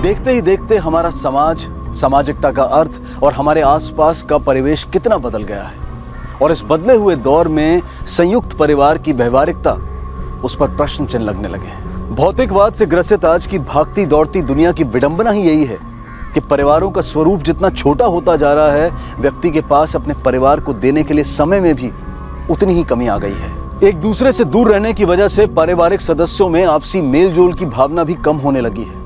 देखते ही देखते हमारा समाज, सामाजिकता का अर्थ और हमारे आसपास का परिवेश कितना बदल गया है। और इस बदले हुए दौर में संयुक्त परिवार की व्यवहारिकता, उस पर प्रश्न चिन्ह लगने लगे हैं। भौतिकवाद से ग्रसित आज की भागती दौड़ती दुनिया की विडंबना ही यही है कि परिवारों का स्वरूप जितना छोटा होता जा रहा है, व्यक्ति के पास अपने परिवार को देने के लिए समय में भी उतनी ही कमी आ गई है। एक दूसरे से दूर रहने की वजह से पारिवारिक सदस्यों में आपसी मेल जोल की भावना भी कम होने लगी है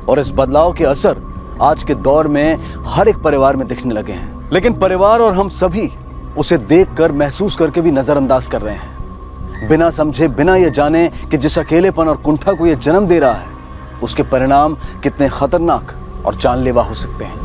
और इस बदलाव के असर आज के दौर में हर एक परिवार में दिखने लगे हैं। लेकिन परिवार और हम सभी उसे देखकर, महसूस करके भी नजरअंदाज कर रहे हैं, बिना समझे, बिना ये जाने कि जिस अकेलेपन और कुंठा को ये जन्म दे रहा है, उसके परिणाम कितने खतरनाक और जानलेवा हो सकते हैं।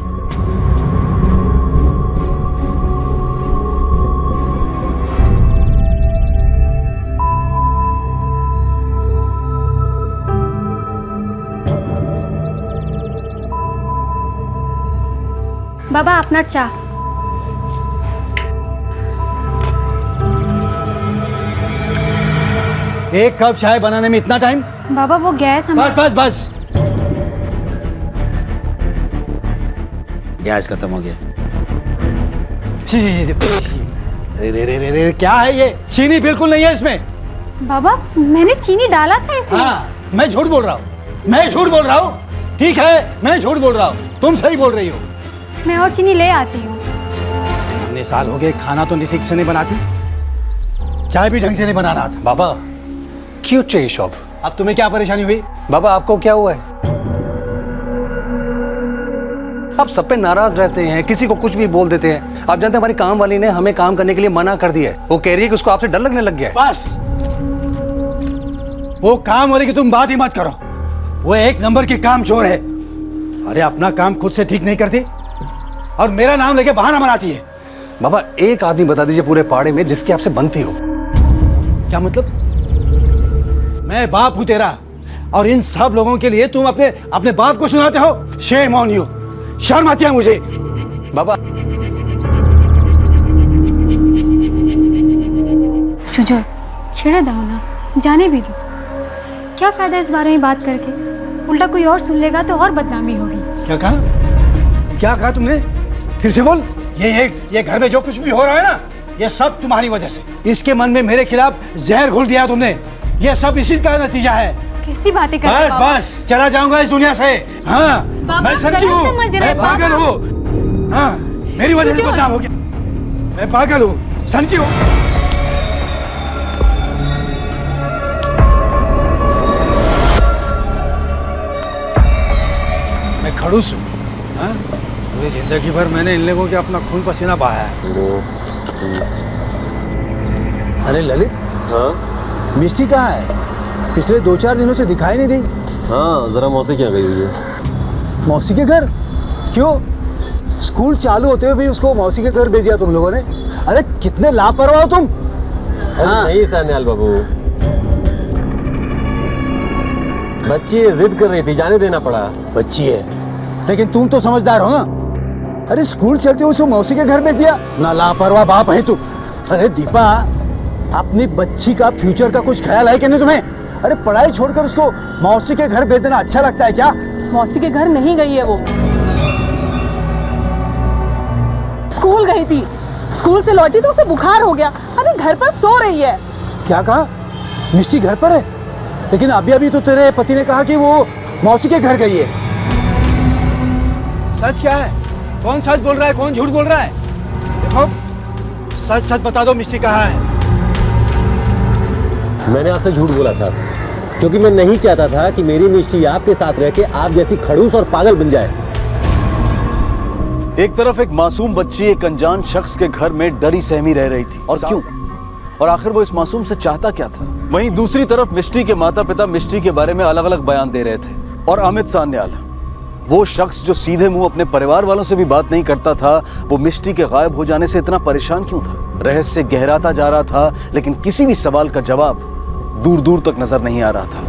बाबा अपना चाह। एक कप चाय बनाने में इतना टाइम? बाबा वो गैस बस बस बस, गैस खत्म हो गया। रे रे रे रे रे, क्या है ये? चीनी बिल्कुल नहीं है इसमें। बाबा मैंने चीनी डाला था इसमें। हाँ, मैं झूठ बोल रहा हूँ, मैं झूठ बोल रहा हूँ। ठीक है, मैं झूठ बोल रहा हूँ, तुम सही बोल रही हो। मैं और चीनी ले आती हूँ। इतने साल हो गए, खाना तो ठीक से नहीं बनाती, चाय भी ढंग से नहीं बनाना आता। बाबा क्यों चाहिए शॉप? अब तुम्हें क्या परेशानी हुई? बाबा आपको क्या हुआ है? आप सब पे नाराज रहते हैं, किसी को कुछ भी बोल देते हैं। आप जानते हैं हमारी काम वाली ने हमें काम करने के लिए मना कर दिया है। वो कह रही है कि उसको आपसे डर लगने लग गया है। बस, वो काम वाली की तुम बात ही मत करो, वो एक नंबर की काम चोर है। अरे अपना काम खुद से ठीक नहीं करती और मेरा नाम लेके बहाना बनाती है। बाबा एक आदमी बता दीजिए पूरे पाड़े में जिसकी आपसे बनती हो। क्या मतलब? मैं बाप हूं तेरा और इन सब लोगों के लिए तुम अपने बाप को सुनाते हो? शेम ऑन यू, शर्म आती है मुझे। बाबा शुजो छेड़े दो ना, जाने भी दो। क्या फायदा इस बारे में बात करके? उल्टा कोई और सुन लेगा तो और बदनामी होगी। क्या कहा? क्या कहा तुमने? फिर से बोल। ये घर में जो कुछ भी हो रहा है ना, ये सब तुम्हारी वजह से। इसके मन में मेरे खिलाफ जहर घोल दिया तुमने। ये सब इसी का नतीजा है। कैसी बातें कर रहे हो? बस बस, चला जाऊंगा इस दुनिया से। हाँ, मैं समझू हूँ, मैं पागल हूँ। हाँ, मेरी वजह से बदनाम हो गया। मैं पागल हूँ, समझी हूँ। मैं खड़ूस हूँ। हाँ, पूरी जिंदगी भर मैंने इन लोगों के अपना खून पसीना बहाया है। अरे ललित, हाँ मिष्टी कहाँ है? पिछले 2-4 दिनों से दिखाई नहीं दी। हाँ, जरा मौसी क्या गई हुई है। मौसी के घर? क्यों? स्कूल चालू होते हुए भी उसको मौसी के घर भेज दिया तुम लोगों ने? अरे कितने लापरवाह हो तुम। हाँ। नहीं सान्याल बाबू, बच्ची जिद कर रही थी, जाने देना पड़ा। बच्ची है लेकिन तुम तो समझदार हो ना। अरे स्कूल चलते हुए उसको मौसी के घर भेज दिया ना। लापरवाह बाप है तू। अरे दीपा, अपनी बच्ची का फ्यूचर का कुछ ख्याल है कि नहीं तुम्हें? अरे पढ़ाई छोड़कर उसको मौसी के घर भेज देना अच्छा लगता है क्या? मौसी के घर नहीं गई है वो, स्कूल गई थी। स्कूल से लौटी तो उसे बुखार हो गया, अभी घर पर सो रही है। क्या कहा? मिष्टी घर पर है? लेकिन अभी तो तेरे पति ने कहा कि वो मौसी के घर गई है। सच क्या है? कौन सच बोल रहा है, कौन झूठ बोल रहा है? देखो, सच सच बता दो, मिष्टी कहाँ है? मैंने आपसे झूठ बोला था क्योंकि मैं नहीं चाहता था कि मेरी मिष्टी आपके साथ रह के आप जैसी खड़ूस और पागल बन जाए। एक तरफ एक मासूम बच्ची एक अनजान शख्स के घर में डरी सहमी रह रही थी, और क्यों? और आखिर वो इस मासूम से चाहता क्या था? वहीं दूसरी तरफ मिष्टी के माता पिता मिष्टी के बारे में अलग अलग बयान दे रहे थे। और अमित सान्याल, वो शख्स जो सीधे मुंह अपने परिवार वालों से भी बात नहीं करता था, वो मिष्टी के गायब हो जाने से इतना परेशान क्यों था? रहस्य गहराता जा रहा था, लेकिन किसी भी सवाल का जवाब दूर दूर तक नजर नहीं आ रहा था।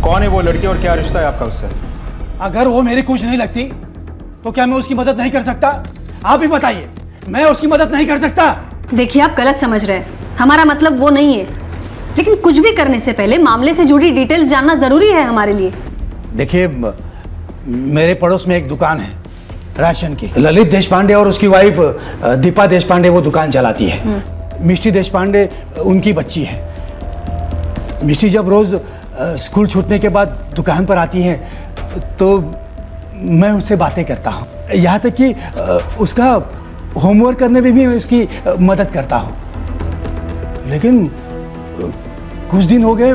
कौन है वो लड़की और क्या रिश्ता है आपका उससे? अगर वो मेरी कुछ नहीं लगती तो क्या मैं उसकी मदद नहीं कर सकता? आप ही बताइए, मैं उसकी मदद नहीं कर सकता? देखिए आप गलत समझ रहे हैं, हमारा मतलब वो नहीं है, लेकिन कुछ भी करने से पहले मामले से जुड़ी डिटेल्स जानना जरूरी है हमारे लिए। देखिए, मेरे पड़ोस में एक दुकान है राशन की। ललित देशपांडे और उसकी वाइफ दीपा देशपांडे वो दुकान चलाती है। मिष्टी देशपांडे उनकी बच्ची है। मिष्टी जब रोज़ स्कूल छूटने के बाद दुकान पर आती है तो मैं उससे बातें करता हूँ, यहाँ तक कि उसका होमवर्क करने में भी मैं उसकी मदद करता हूँ। लेकिन कुछ दिन हो गए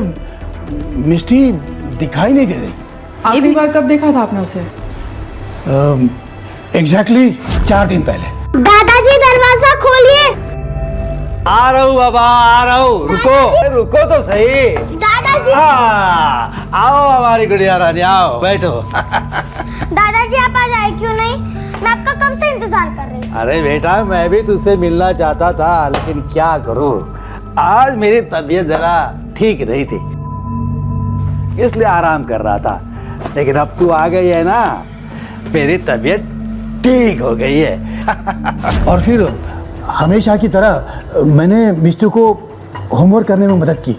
मिष्टी दिखाई नहीं दे रही। आखिरी बार कब देखा था आपने उसे? एग्जैक्टली 4 दिन पहले। दादाजी दरवाजा खोलिए। आ रहा हूँ बाबा, आ रहा हूँ। रुको तो सही। दादाजी। आओ हमारी गुड़िया रानी, आओ बैठो। दादाजी आप आज आए क्यों नहीं? मैं आपका कब से इंतजार कर रही हूँ। अरे बेटा, मैं भी तुझसे मिलना चाहता था, लेकिन क्या करूँ, आज मेरी तबीयत जरा ठीक नहीं थी, इसलिए आराम कर रहा था। लेकिन अब तू आ गई है ना, मेरी तबीयत ठीक हो गई है। और फिर हमेशा की तरह मैंने मिष्टी को होमवर्क करने में मदद की।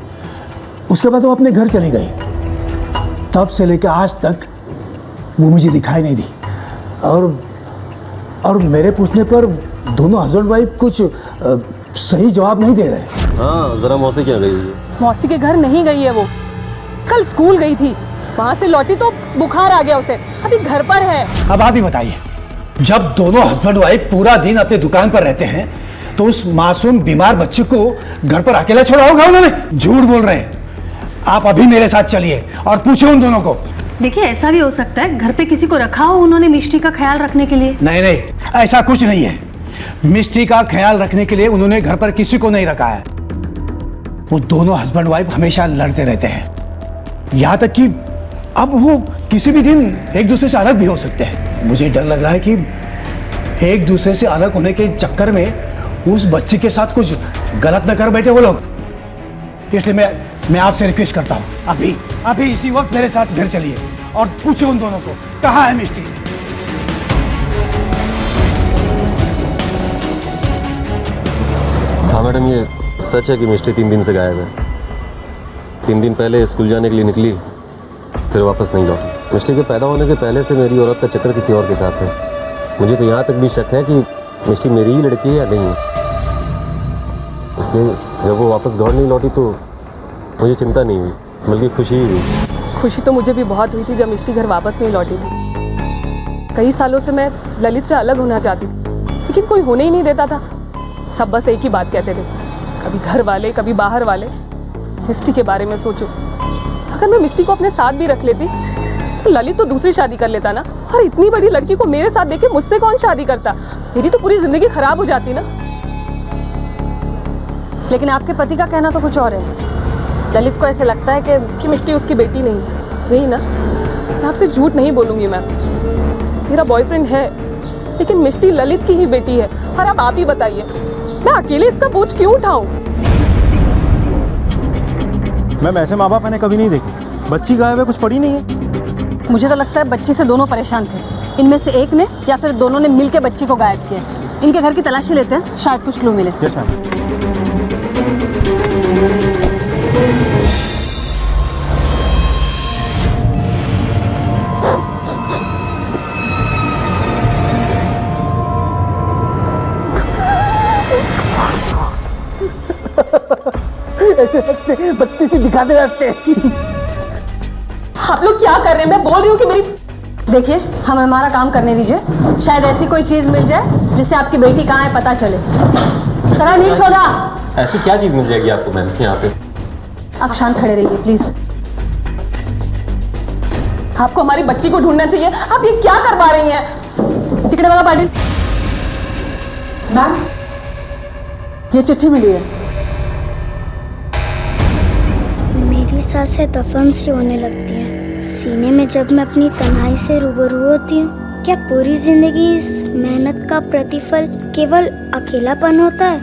उसके बाद वो अपने घर चली गई। तब से लेकर आज तक वो मुझे दिखाई नहीं दी। और मेरे पूछने पर दोनों हस्बैंड वाइफ कुछ सही जवाब नहीं दे रहे। हाँ, जरा मौसी क्या गई है? मौसी के घर नहीं गई है वो, कल स्कूल गई थी, वहां से लौटी तो बुखार आ गया उसे, अभी घर पर है। अब आप ही बताइए, जब दोनों हस्बैंड वाइफ पूरा दिन अपनी दुकान पर रहते हैं तो उस मासूम बीमार बच्चे को घर पर अकेला छोड़ा होगा उन्होंने? झूठ बोल रहे हैं। आप अभी मेरे साथ चलिए और पूछो उन दोनों को। देखिए, ऐसा भी हो सकता है घर पे किसी को रखा हो उन्होंने मिष्टी का ख्याल रखने के लिए। नहीं, ऐसा कुछ नहीं है। मिष्टी का ख्याल रखने के लिए उन्होंने घर पर किसी को नहीं रखा है। वो दोनों हस्बैंड वाइफ हमेशा लड़ते रहते हैं, यहाँ तक कि अब वो किसी भी दिन एक दूसरे से अलग भी हो सकते हैं। मुझे डर लग रहा है कि एक दूसरे से अलग होने के चक्कर में उस बच्ची के साथ कुछ गलत न कर बैठे वो लोग। इसलिए मैं आपसे रिक्वेस्ट करता हूँ, अभी इसी वक्त मेरे साथ घर चलिए और पूछो उन दोनों को कहाँ है मिष्टी। हाँ मैडम, ये सच है कि मिष्टी 3 दिन से गायब है। 3 दिन पहले स्कूल जाने के लिए निकली, फिर वापस नहीं लौटी। मिष्टी के पैदा होने के पहले से मेरी औरत का चक्कर किसी और के साथ है। मुझे तो यहाँ तक भी शक है कि मिष्टी मेरी ही लड़की है या नहीं है। इसलिए जब वो वापस घर नहीं लौटी तो मुझे चिंता नहीं हुई, बल्कि खुशी ही हुई। खुशी तो मुझे भी बहुत हुई थी जब मिष्टी घर वापस नहीं लौटी थी। कई सालों से मैं ललित से अलग होना चाहती थी, लेकिन कोई होने ही नहीं देता था। सब बस एक ही बात कहते थे, कभी घर वाले कभी बाहर वाले, मिष्टी के बारे में सोचो। अगर मैं मिष्टी को अपने साथ भी रख लेती तो ललित तो दूसरी शादी कर लेता ना, और इतनी बड़ी लड़की को मेरे साथ देखे मुझसे कौन शादी करता? मेरी तो पूरी जिंदगी खराब हो जाती ना। लेकिन आपके पति का कहना तो कुछ और है। ललित को ऐसे लगता है कि मिष्टी उसकी बेटी नहीं है, यही ना? मैं आपसे झूठ नहीं बोलूंगी मैम, मेरा बॉयफ्रेंड है, लेकिन मिष्टी ललित की ही बेटी है। और अब आप ही बताइए, मैं अकेले इसका बोझ क्यों उठाऊं? मैम, ऐसे माँ बाप मैंने कभी नहीं देखे। बच्ची गायब है, कुछ पड़ी नहीं है। मुझे तो लगता है बच्ची से दोनों परेशान थे। इनमें से एक ने या फिर दोनों ने मिलकर बच्ची को गायब किया। इनके घर की तलाशी लेते हैं, शायद कुछ क्लू मिले। Yes ma'am. ऐसे बत्ती सी दिखाते रास्ते। आप लोग क्या कर रहे हैं? मैं बोल रही हूँ कि मेरी... देखिए, हमें हमारा काम करने दीजिए। शायद ऐसी कोई चीज मिल जाए जिससे आपकी बेटी कहाँ है पता चले। सरा नीट सोदा। ऐसी क्या चीज़ मिल जाएगी आपको मैम यहाँ पे? आप शांत खड़े रहिए प्लीज। आपको हमारी बच्ची को ढूंढना चाहिए। आप ये क्या करवा रही हैं? तिकड़े वाला पाटिल। मैम, ये चिट्ठी मिली है। मेरी सांसें दफन सी होने लगती हैं सीने में जब मैं अपनी तन्हाई से रूबरू होती हूँ। क्या पूरी जिंदगी इस मेहनत का प्रतिफल केवल अकेलापन होता है?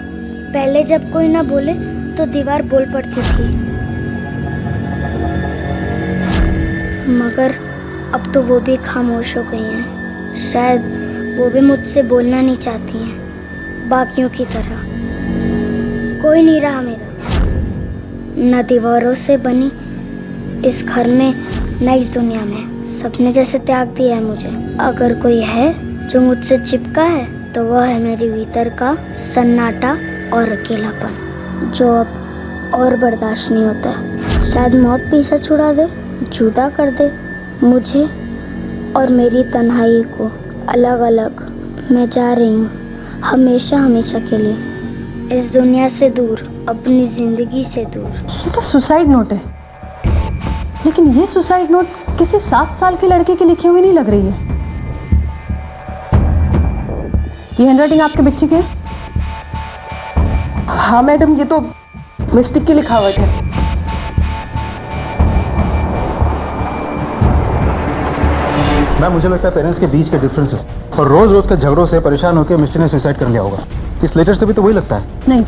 पहले जब कोई ना बोले तो दीवार बोल पड़ती थी, मगर अब तो वो भी खामोश हो गई हैं। शायद वो भी मुझसे बोलना नहीं चाहती हैं, बाकियों की तरह। कोई नहीं रहा मेरा, न दीवारों से बनी इस घर में न इस दुनिया में। सपने जैसे त्याग दिया है मुझे। अगर कोई है जो मुझसे चिपका है तो वह है मेरे भीतर का सन्नाटा और अकेलापन, जो अब और बर्दाश्त नहीं होता। शायद मौत पीछा छुड़ा दे, जुदा कर दे मुझे और मेरी तन्हाई को। अलग अलग मैं जा रही हूँ, हमेशा हमेशा के लिए, इस दुनिया से दूर, अपनी जिंदगी से दूर। ये तो सुसाइड नोट है, लेकिन ये सुसाइड नोट किसी 7 साल की लड़के की लिखी हुई नहीं लग रही है। ये हैंडराइटिंग आपके बच्चे की है? हाँ मैडम, ये तो मिस्टेक की लिखावट है। मैम मुझे लगता है पेरेंट्स के बीच के डिफरेंसेस और रोज रोज के झगड़ों से परेशान होकर मिस्टी ने सुसाइड कर लिया होगा। इस लेटर से भी तो वही लगता है। नहीं,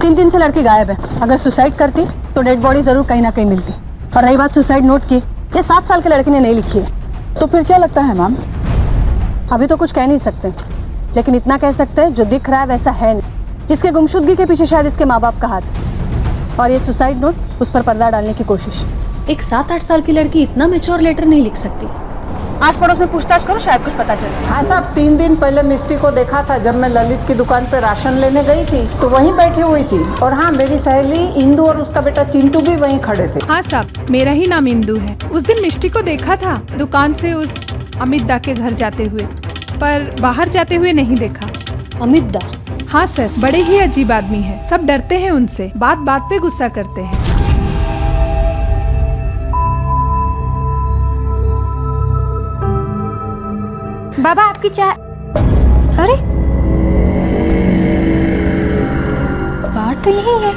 3 दिन से लड़की गायब है। अगर सुसाइड करती तो डेड बॉडी जरूर कहीं ना कहीं मिलती। और रही बात सुसाइड नोट की, ये 7 साल के लड़के ने नहीं लिखी है। तो फिर क्या लगता है मैम? अभी तो कुछ कह नहीं सकते, लेकिन इतना कह सकते हैं जो दिख रहा है वैसा है नहीं। इसके गुमशुदगी के पीछे शायद इसके माँ बाप का हाथ है, और ये सुसाइड नोट उस पर पर्दा डालने की कोशिश। एक 7-8 साल की लड़की इतना मैच्योर लेटर नहीं लिख सकती। आस पड़ोस में पूछताछ करो, शायद कुछ पता चले। हाँ साहब, 3 दिन पहले मिस्टी को देखा था जब मैं ललित की दुकान पे राशन लेने गई थी, तो वहीं बैठी हुई थी। और हाँ, मेरी सहेली इंदू और उसका बेटा चिंटू भी वहीं खड़े थे। हाँ साहब, मेरा ही नाम इंदू है। उस दिन मिष्टी को देखा था दुकान से उस अमित दा के घर जाते हुए, पर बाहर जाते हुए नहीं देखा। अमित दा? हाँ सर, बड़े ही अजीब आदमी है। सब डरते हैं उनसे, बात बात पे गुस्सा करते हैं। बाबा आपकी चाय। अरे बाहर तो यही है।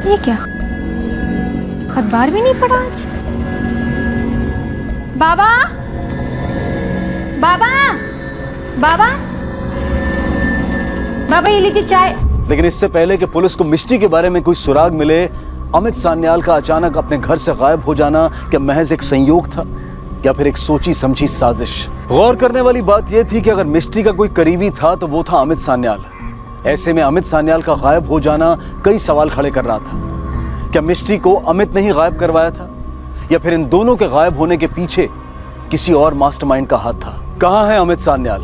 ये क्या, अखबार भी नहीं पढ़ा आज। बाबा बाबा बाबा बाबा, ये लीजिए चाय। लेकिन इससे पहले कि पुलिस को मिष्टी के बारे में कोई सुराग मिले, अमित सान्याल का अचानक अपने घर से गायब हो जाना क्या महज एक संयोग था या फिर एक सोची समझी साजिश? गौर करने वाली बात यह थी कि अगर मिष्टी का कोई करीबी था तो वो था अमित सान्याल। ऐसे में अमित सान्याल का गायब हो जाना कई सवाल खड़े कर रहा था। क्या मिष्टी को अमित ने ही गायब करवाया था, या फिर इन दोनों के गायब होने के पीछे किसी और मास्टरमाइंड का हाथ था? कहाँ है अमित सान्याल?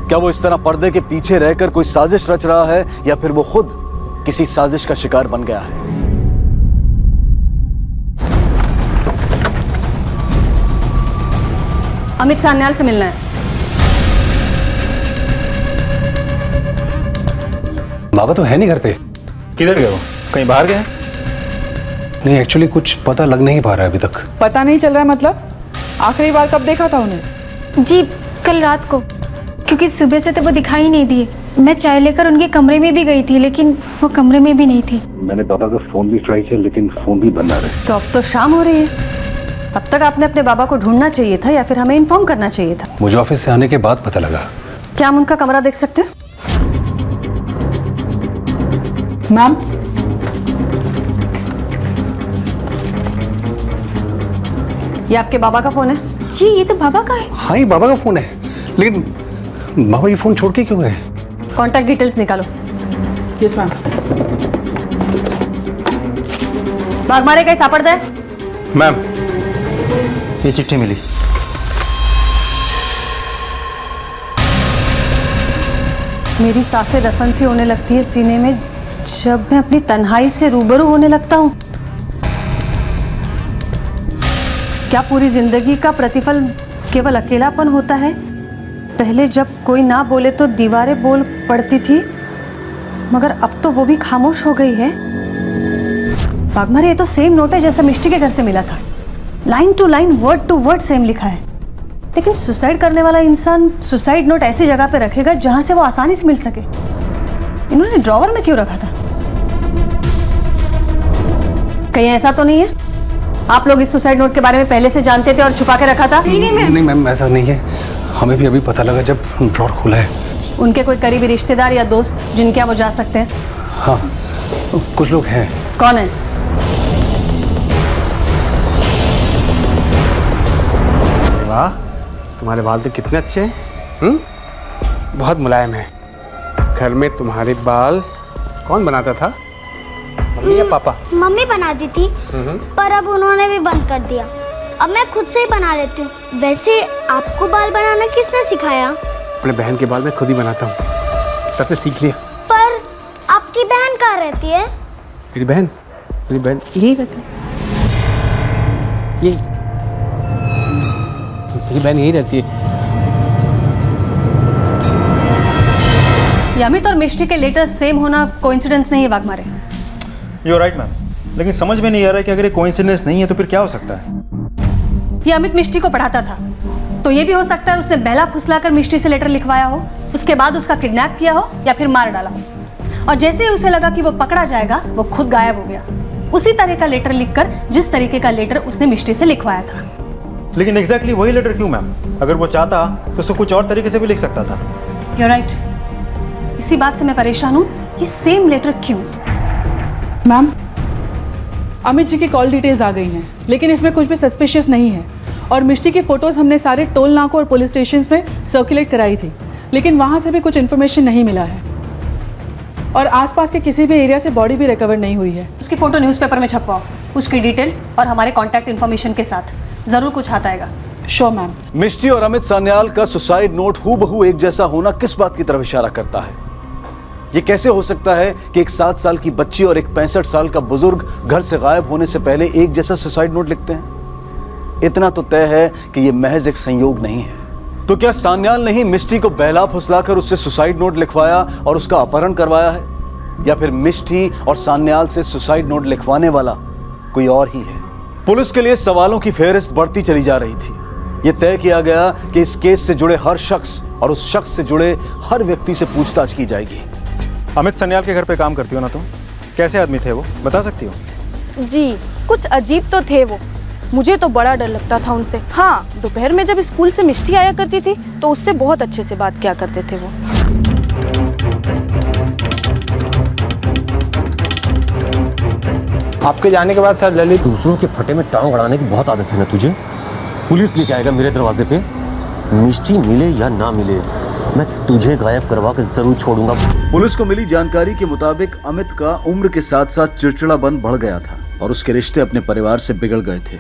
क्या वो इस तरह पर्दे के पीछे रहकर कोई साजिश रच रहा है, या फिर वो खुद किसी साजिश का शिकार बन गया है? अमित सान्याल से मिलना है। बाबा तो है नहीं घर पे। किधर गए वो? कहीं बाहर गए? नहीं, एक्चुअली कुछ पता लग नहीं पा रहा है अभी तक। पता नहीं चल रहा है मतलब? आखिरी बार कब देखा था उन्हें? जी कल रात को, क्योंकि सुबह से तो वो दिखाई नहीं दिए। मैं चाय लेकर उनके कमरे में भी गई थी, लेकिन वो कमरे में भी नहीं थी। मैंने पापा का फोन भी ट्राई किया, लेकिन फोन भी बंद आ रहा है। तो अब तो शाम हो रही है। अब तक आपने अपने बाबा को ढूंढना चाहिए था, या फिर हमें इन्फॉर्म करना चाहिए था। मुझे ऑफिस से आने के बाद पता लगा। क्या हम उनका कमरा देख सकते हैं? मैम, ये आपके बाबा का फोन है? जी ये तो बाबा का है। हाँ, ये बाबा का फोन है, लेकिन बाबा ये फोन छोड़ के क्यों गए? कॉन्टैक्ट डिटेल्स निकालो। Yes ma'am. बागमारे कहीं सापड़ दे। मैम ये चिट्ठी मिली। मेरी सांसें दफन सी होने लगती है सीने में जब मैं अपनी तन्हाई से रूबरू होने लगता हूँ। क्या पूरी जिंदगी का प्रतिफल केवल अकेलापन होता है? पहले जब कोई ना बोले तो दीवारें बोल पड़ती थी, मगर अब तो वो भी खामोश हो गई है। बागमारे, ये तो सेम नोट है जैसा मिष्टी के घर से मिला था। Line to line, word to word same लिखा है। लेकिन सुसाइड करने वाला इंसान सुसाइड नोट ऐसी जगह पे रखेगा जहां से वो आसानी से मिल सके। इन्होंने ड्रॉवर में क्यों रखा था? कहीं ऐसा तो नहीं है आप लोग इस सुसाइड नोट के बारे में पहले से जानते थे और छुपा के रखा था? नहीं मैम, ऐसा नहीं है। हमें भी अभी पता लगा जब ड्रॉर खुला है। उनके कोई करीबी रिश्तेदार या दोस्त जिनके यहाँ वो जा सकते हैं? हाँ, कुछ लोग हैं। कौन है? वाह, तुम्हारे बाल तो कितने अच्छे हैं। बहुत मुलायम है। घर में तुम्हारे बाल कौन बनाता था? मम्मी या पापा? मम्मी बनाती थी, पर अब उन्होंने भी बंद कर दिया। अब मैं खुद से ही बना लेती हूँ। वैसे आपको बाल बनाना किसने सिखाया? अपने बहन के बाल मैं खुद ही बनाता हूँ, तब से सीख लिया। पर आपकी बहन कहाँ रहती है? मेरी बहन यही रहती है। मेरी बहन यही रहती है। ये अमित और मिष्टी के लेटर सेम होना कोइंसिडेंस नहीं है वाघमारे। यू राइट मैम, लेकिन समझ में नहीं आ रहा है कि अगर ये कोइंसिडेंस नहीं है तो फिर क्या हो सकता है? ये अमित मिष्टी को पढ़ाता था, तो ये भी हो सकता है उसने बहला फुसलाकर मिष्टी से लेटर लिखवाया हो, उसके बाद उसका किडनैप किया हो या फिर मार डाला हो, और जैसे ही उसे लगा कि वो पकड़ा जाएगा वो खुद गायब हो गया, उसी तरह का लेटर लिखकर जिस तरीके का लेटर उसने मिष्टी से लिखवाया था। लेकिन एग्जैक्टली वही लेटर क्यों मैम? अगर वो चाहता तो उसको कुछ और तरीके से भी लिख सकता था। You're right. इसी बात से मैं परेशान हूँ कि सेम लेटर क्यों? मैम, अमित जी की कॉल डिटेल्स आ गई हैं, लेकिन इसमें कुछ भी सस्पिशियस नहीं है। और मिष्टी की फ़ोटोज़ हमने सारे टोल नाकों और पुलिस स्टेशन में सर्कुलेट कराई थी, लेकिन वहाँ से भी कुछ इन्फॉर्मेशन नहीं मिला है। और आसपास के किसी भी एरिया से बॉडी भी रिकवर नहीं हुई है। उसकी फ़ोटो न्यूज़पेपर में छपवाओ, उसकी डिटेल्स और हमारे कॉन्टैक्ट इन्फॉर्मेशन के साथ। ज़रूर कुछ हाथ आएगा। Sure ma'am. मिष्टी और अमित सान्याल का सुसाइड नोट हूबहू एक जैसा होना किस बात की तरफ इशारा करता है? ये कैसे हो सकता है कि एक 7 साल की बच्ची और एक 65 साल का बुजुर्ग घर से गायब होने से पहले एक जैसा सुसाइड नोट लिखते हैं? इतना तो तय है कि ये महज एक संयोग नहीं है। तो क्या सान्याल ने ही मिष्टी को बहला फुसलाकर उससे सुसाइड नोट लिखवाया और उसका अपहरण करवाया है, या फिर मिष्टी और सान्याल से सुसाइड नोट लिखवाने वाला कोई और ही है? पुलिस के लिए सवालों की फेहरिस्त बढ़ती चली जा रही थी। यह तय किया गया कि इस केस से जुड़े हर शख्स और उस शख्स से जुड़े हर व्यक्ति से पूछताछ की जाएगी। अमित सान्याल के घर पे काम करती हो ना तुम? कैसे आदमी थे वो, बता सकती हो? जी, कुछ अजीब तो थे वो। मुझे तो बड़ा डर लगता था उनसे। हाँ, दोपहर में जब स्कूल से मिष्टी आया करती थी तो उससे बहुत अच्छे से बात किया करते थे वो। आपके जाने के बाद सर ललित, दूसरों के फटे में टांग अड़ाने की बहुत आदत है ना तुझे? पुलिस लेके आएगा मेरे दरवाजे पे, मिष्टी मिले या ना मिले मैं तुझे गायब करवा के जरूर छोड़ूंगा। पुलिस को मिली जानकारी के मुताबिक अमित का उम्र के साथ साथ चिड़चिड़ापन बढ़ गया था और उसके रिश्ते अपने परिवार से बिगड़ गए थे।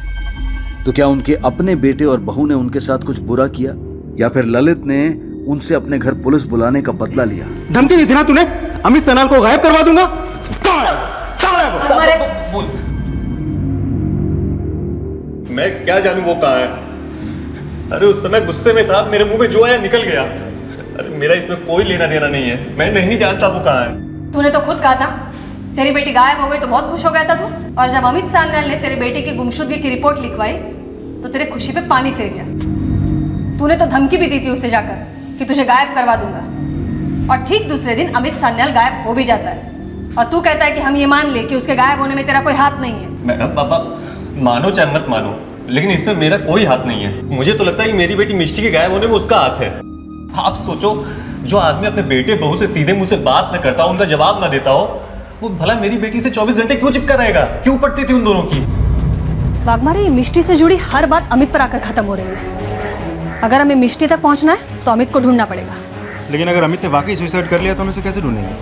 तो क्या उनके अपने बेटे और बहू ने उनके साथ कुछ बुरा किया, या फिर ललित ने उनसे अपने घर पुलिस बुलाने का बदला लिया? धमकी दी थी ना तूने, अमित सान्याल को गायब करवा दूंगा। मैं क्या जानूं वो कहाँ है? अरे उस समय गुस्से में था, मेरे मुंह में जो आया निकल गया। अरे मेरा इसमें कोई लेना देना नहीं है, मैं नहीं जानता वो कहाँ है। तूने तो खुद कहा था तेरी बेटी गायब हो गई तो बहुत खुश हो गया था तू, और जब अमित सान्याल ने तेरे बेटे की गुमशुदगी की रिपोर्ट लिखवाई तो तेरे खुशी पे पानी फिर गया। तूने तो धमकी भी दी थी उसे जाकर कि तुझे गायब करवा दूंगा, और ठीक दूसरे दिन अमित सान्याल गायब हो भी जाता है और तू कहता है कि हम ये मान ले कि उसके गायब होने में तेरा कोई हाथ नहीं है। पापा मानो चाहे मत मानो, लेकिन इसमें मेरा कोई हाथ नहीं है। मुझे तो लगता है कि मेरी बेटी मिष्टी के गायब होने में उसका हाथ है। आप सोचो, जो आदमी अपने बेटे बहू से सीधे मुंह से बात न करता हो, उनका जवाब ना देता हो, वो भला मेरी बेटी से 24 घंटे क्यों चिपका रहेगा? क्यों पड़ती थी उन दोनों की? वाघमारे, मिष्टी से जुड़ी हर बात अमित पर आकर खत्म हो रही है। अगर हमें मिष्टी तक पहुंचना है तो अमित को ढूंढना पड़ेगा। लेकिन अगर अमित ने वाकई सुसाइड कर लिया तो हम इसे कैसे ढूंढेंगे?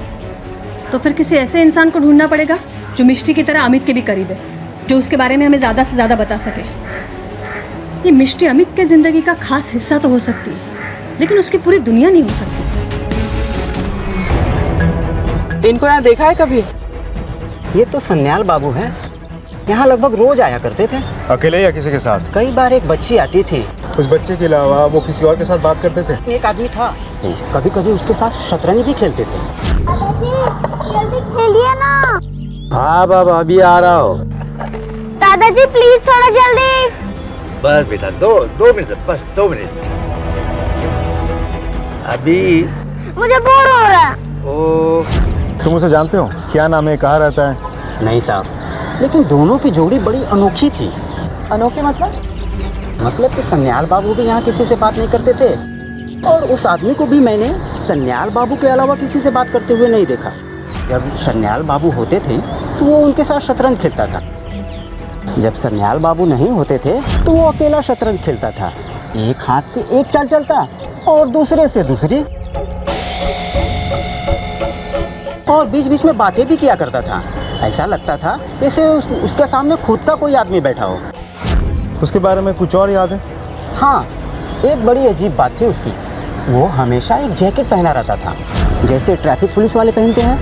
तो फिर किसी ऐसे इंसान को ढूंढना पड़ेगा जो मिष्टी की तरह अमित के भी करीब है, जो उसके बारे में हमें ज़्यादा से ज़्यादा बता सके। ये मिष्टी अमित के ज़िंदगी का खास हिस्सा तो हो सकती है, लेकिन उसकी पूरी दुनिया नहीं हो सकती। इनको यहाँ देखा है कभी? ये तो सन्याल बाबू हैं, यहाँ लगभग रोज आया करते थे। अकेले या किसी के साथ? कई बार एक बच्ची आती थी। उस बच्चे के अलावा वो किसी और के साथ बात करते थे? एक आदमी था, कभी कभी उसके साथ शतरंज भी खेलते थे। जल्दी खेलिए ना। हाँ बाबा, अभी आ रहा हो। दादाजी प्लीज थोड़ा जल्दी। बस बेटा, दो मिनट, बस 2 मिनट। अभी मुझे बोर हो रहा है। तुम उसे जानते हो? क्या नाम है, कहाँ रहता है? नहीं साहब, लेकिन दोनों की जोड़ी बड़ी अनोखी थी। अनोखी मतलब? मतलब कि सन्याल बाबू भी यहाँ किसी से बात नहीं करते थे, और उस आदमी को भी मैंने सन्याल बाबू के अलावा किसी से बात करते हुए नहीं देखा। जब सन्याल बाबू होते थे तो वो उनके साथ शतरंज खेलता था, जब सन्याल बाबू नहीं होते थे तो वो अकेला शतरंज खेलता था। एक हाथ से एक चाल चलता और दूसरे से दूसरी, और बीच बीच में बातें भी किया करता था। ऐसा लगता था जैसे उसके सामने खुद का कोई आदमी बैठा हो। उसके बारे में कुछ और याद है? हाँ, एक बड़ी अजीब बात थी उसकी। वो हमेशा एक जैकेट पहना रहता था, जैसे ट्रैफिक पुलिस वाले पहनते हैं।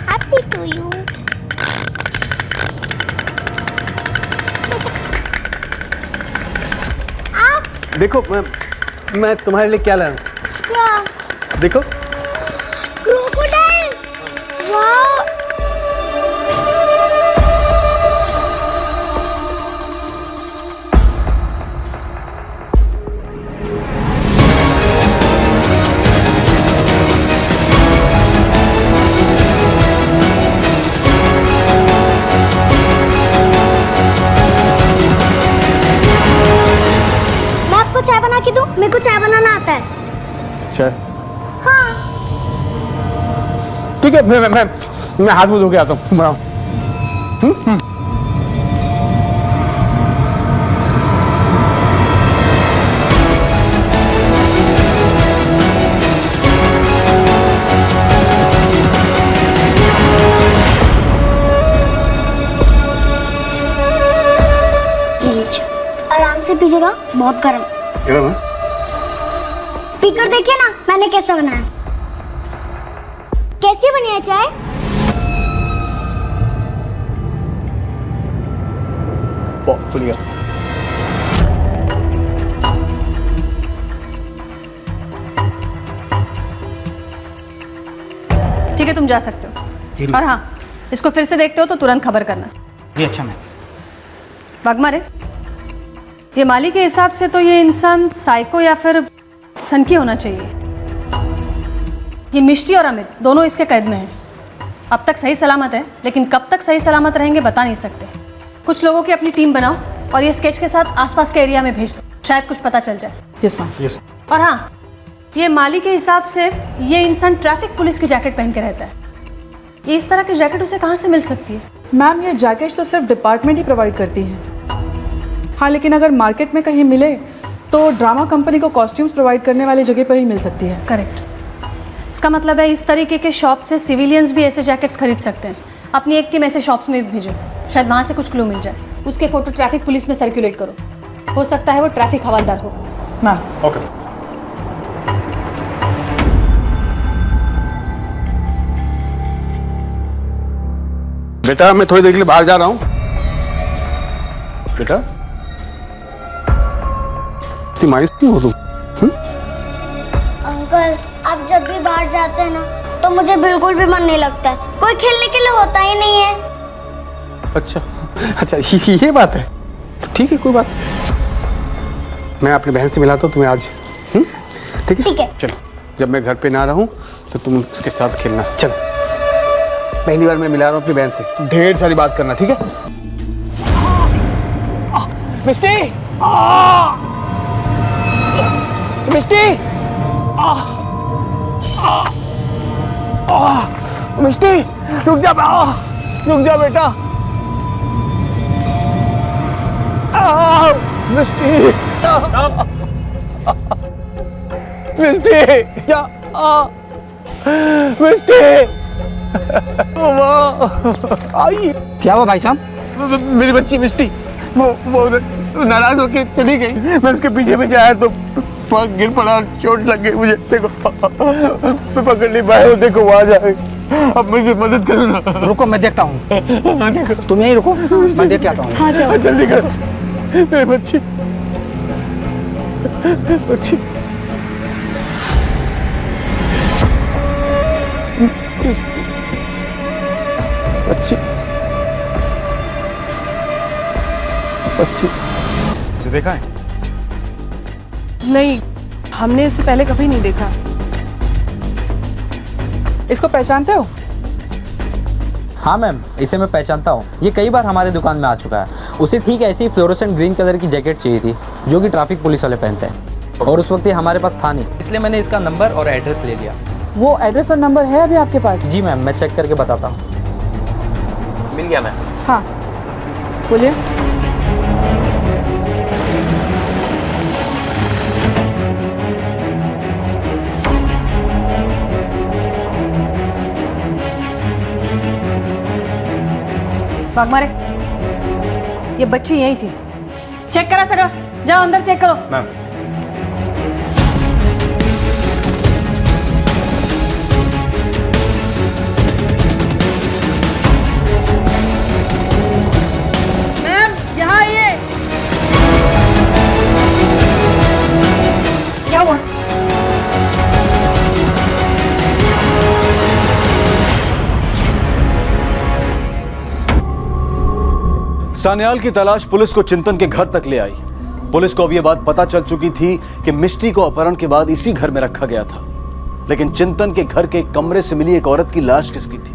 Happy to you. देखो मैं तुम्हारे लिए क्या लाया हूँ। क्या? देखो क्रोकोडाइल। वाह। मैं आपको चाय बना के दूं? मेरे को चाय बनाना आता है। चाय? हाँ। ठीक है, मैं हाथ मुंह धो के आता हूँ। बनाओ। ये लीजिए, आराम से पीजिएगा, बहुत गर्म। गरम है? पीकर देखिए ना मैंने कैसे बनाया। कैसी बनी है चाय? बहुत बढ़िया। ठीक है, तुम जा सकते हो। और हाँ, इसको फिर से देखते हो तो तुरंत खबर करना। जी अच्छा मैम। वाघमारे, ये माली के हिसाब से तो ये इंसान साइको या फिर सनकी होना चाहिए। ये मिष्टी और अमित दोनों इसके कैद में हैं। अब तक सही सलामत है, लेकिन कब तक सही सलामत रहेंगे बता नहीं सकते। कुछ लोगों की अपनी टीम बनाओ और ये स्केच के साथ आसपास के एरिया में भेज दो, शायद कुछ पता चल जाए। Yes ma'am. यस। और हाँ, ये माली के हिसाब से ये इंसान ट्रैफिक पुलिस की जैकेट पहन के रहता है। ये इस तरह की जैकेट उसे कहाँ से मिल सकती है? मैम, ये जैकेट तो सिर्फ डिपार्टमेंट ही प्रोवाइड करती है। हाँ, लेकिन अगर मार्केट में कहीं मिले तो ड्रामा कंपनी को कॉस्ट्यूम्स प्रोवाइड करने वाली जगह पर ही मिल सकती है। करेक्ट। इसका मतलब है इस तरीके के शॉप से सिविलियंस भी ऐसे जैकेट्स खरीद सकते हैं। अपनी एक टीम ऐसे शॉप्स में भी भेजो, शायद वहाँ से कुछ क्लू मिल जाए। उसके फोटो ट्रैफिक पुलिस में सर्कुलेट करो, हो सकता है वो ट्रैफिक हवालदार हो। मैम। ओके। बेटा मैं थोड़ी देर के लिए बाहर जा रहा हूँ। बेटा इतनी मायूस क्यों हो तुम? अंकल, आप जब भी बाहर जाते हैं ना तो मुझे बिल्कुल भी मन नहीं लगता है। कोई खेलने के लिए होता ही नहीं है। अच्छा अच्छा, ये बात है। तो ठीक है, कोई बात नहीं। मैं अपनी बहन से मिलाता हूँ तुम्हें आज। ठीक है? ठीक है। चलो, जब मैं घर पे ना रहूँ तो तुम उसके साथ खेलना। चलो, पहली बार मैं मिला रहा हूँ अपनी बहन से, ढेर सारी बात करना। ठीक है? मिस्टी, मिस्टी, मिस्टी, रुक जा बेटा। मिस्टी, मिस्टी, क्या? मिस्टी, आई। क्या हुआ भाई साहब? मेरी बच्ची मिस्टी वो नाराज होके चली गई। मैं उसके पीछे पीछे आया तो गिर पड़ा और चोट लग गई मुझे। देखो मैं पकड़ नहीं पाया। देखो वो आ जाए, अब मुझे मदद करो ना। रुको मैं देखता हूँ। देखो तुम यहीं रुको, मैं देख के आता हूँ। हाँ जाओ। जल्दी करो, मेरी बच्ची बच्ची। बच्ची बच्ची इसे देखा है? नहीं, हमने इसे पहले कभी नहीं देखा। इसको पहचानते हो? हाँ मैम, इसे मैं पहचानता हूँ। ये कई बार हमारे दुकान में आ चुका है। उसे ठीक ऐसी फ्लोरोसेंट ग्रीन कलर की जैकेट चाहिए थी जो कि ट्रैफिक पुलिस वाले पहनते हैं, और उस वक्त ये हमारे पास था नहीं, इसलिए मैंने इसका नंबर और एड्रेस ले लिया। वो एड्रेस और नंबर है अभी आपके पास? जी मैम, मैं चेक करके बताता हूँ। मिल गया मैम। हाँ, बोलिए। वाघमारे, ये बच्ची यही थी। चेक करा सगळं, जाओ अंदर चेक करो। मैम मैम यहाँ आइए। क्या हुआ? सान्याल की तलाश पुलिस को चिंतन के घर तक ले आई। पुलिस को अब यह बात पता चल चुकी थी कि मिष्टी को अपहरण के बाद इसी घर में रखा गया था। लेकिन चिंतन के घर के कमरे से मिली एक औरत की लाश किसकी थी?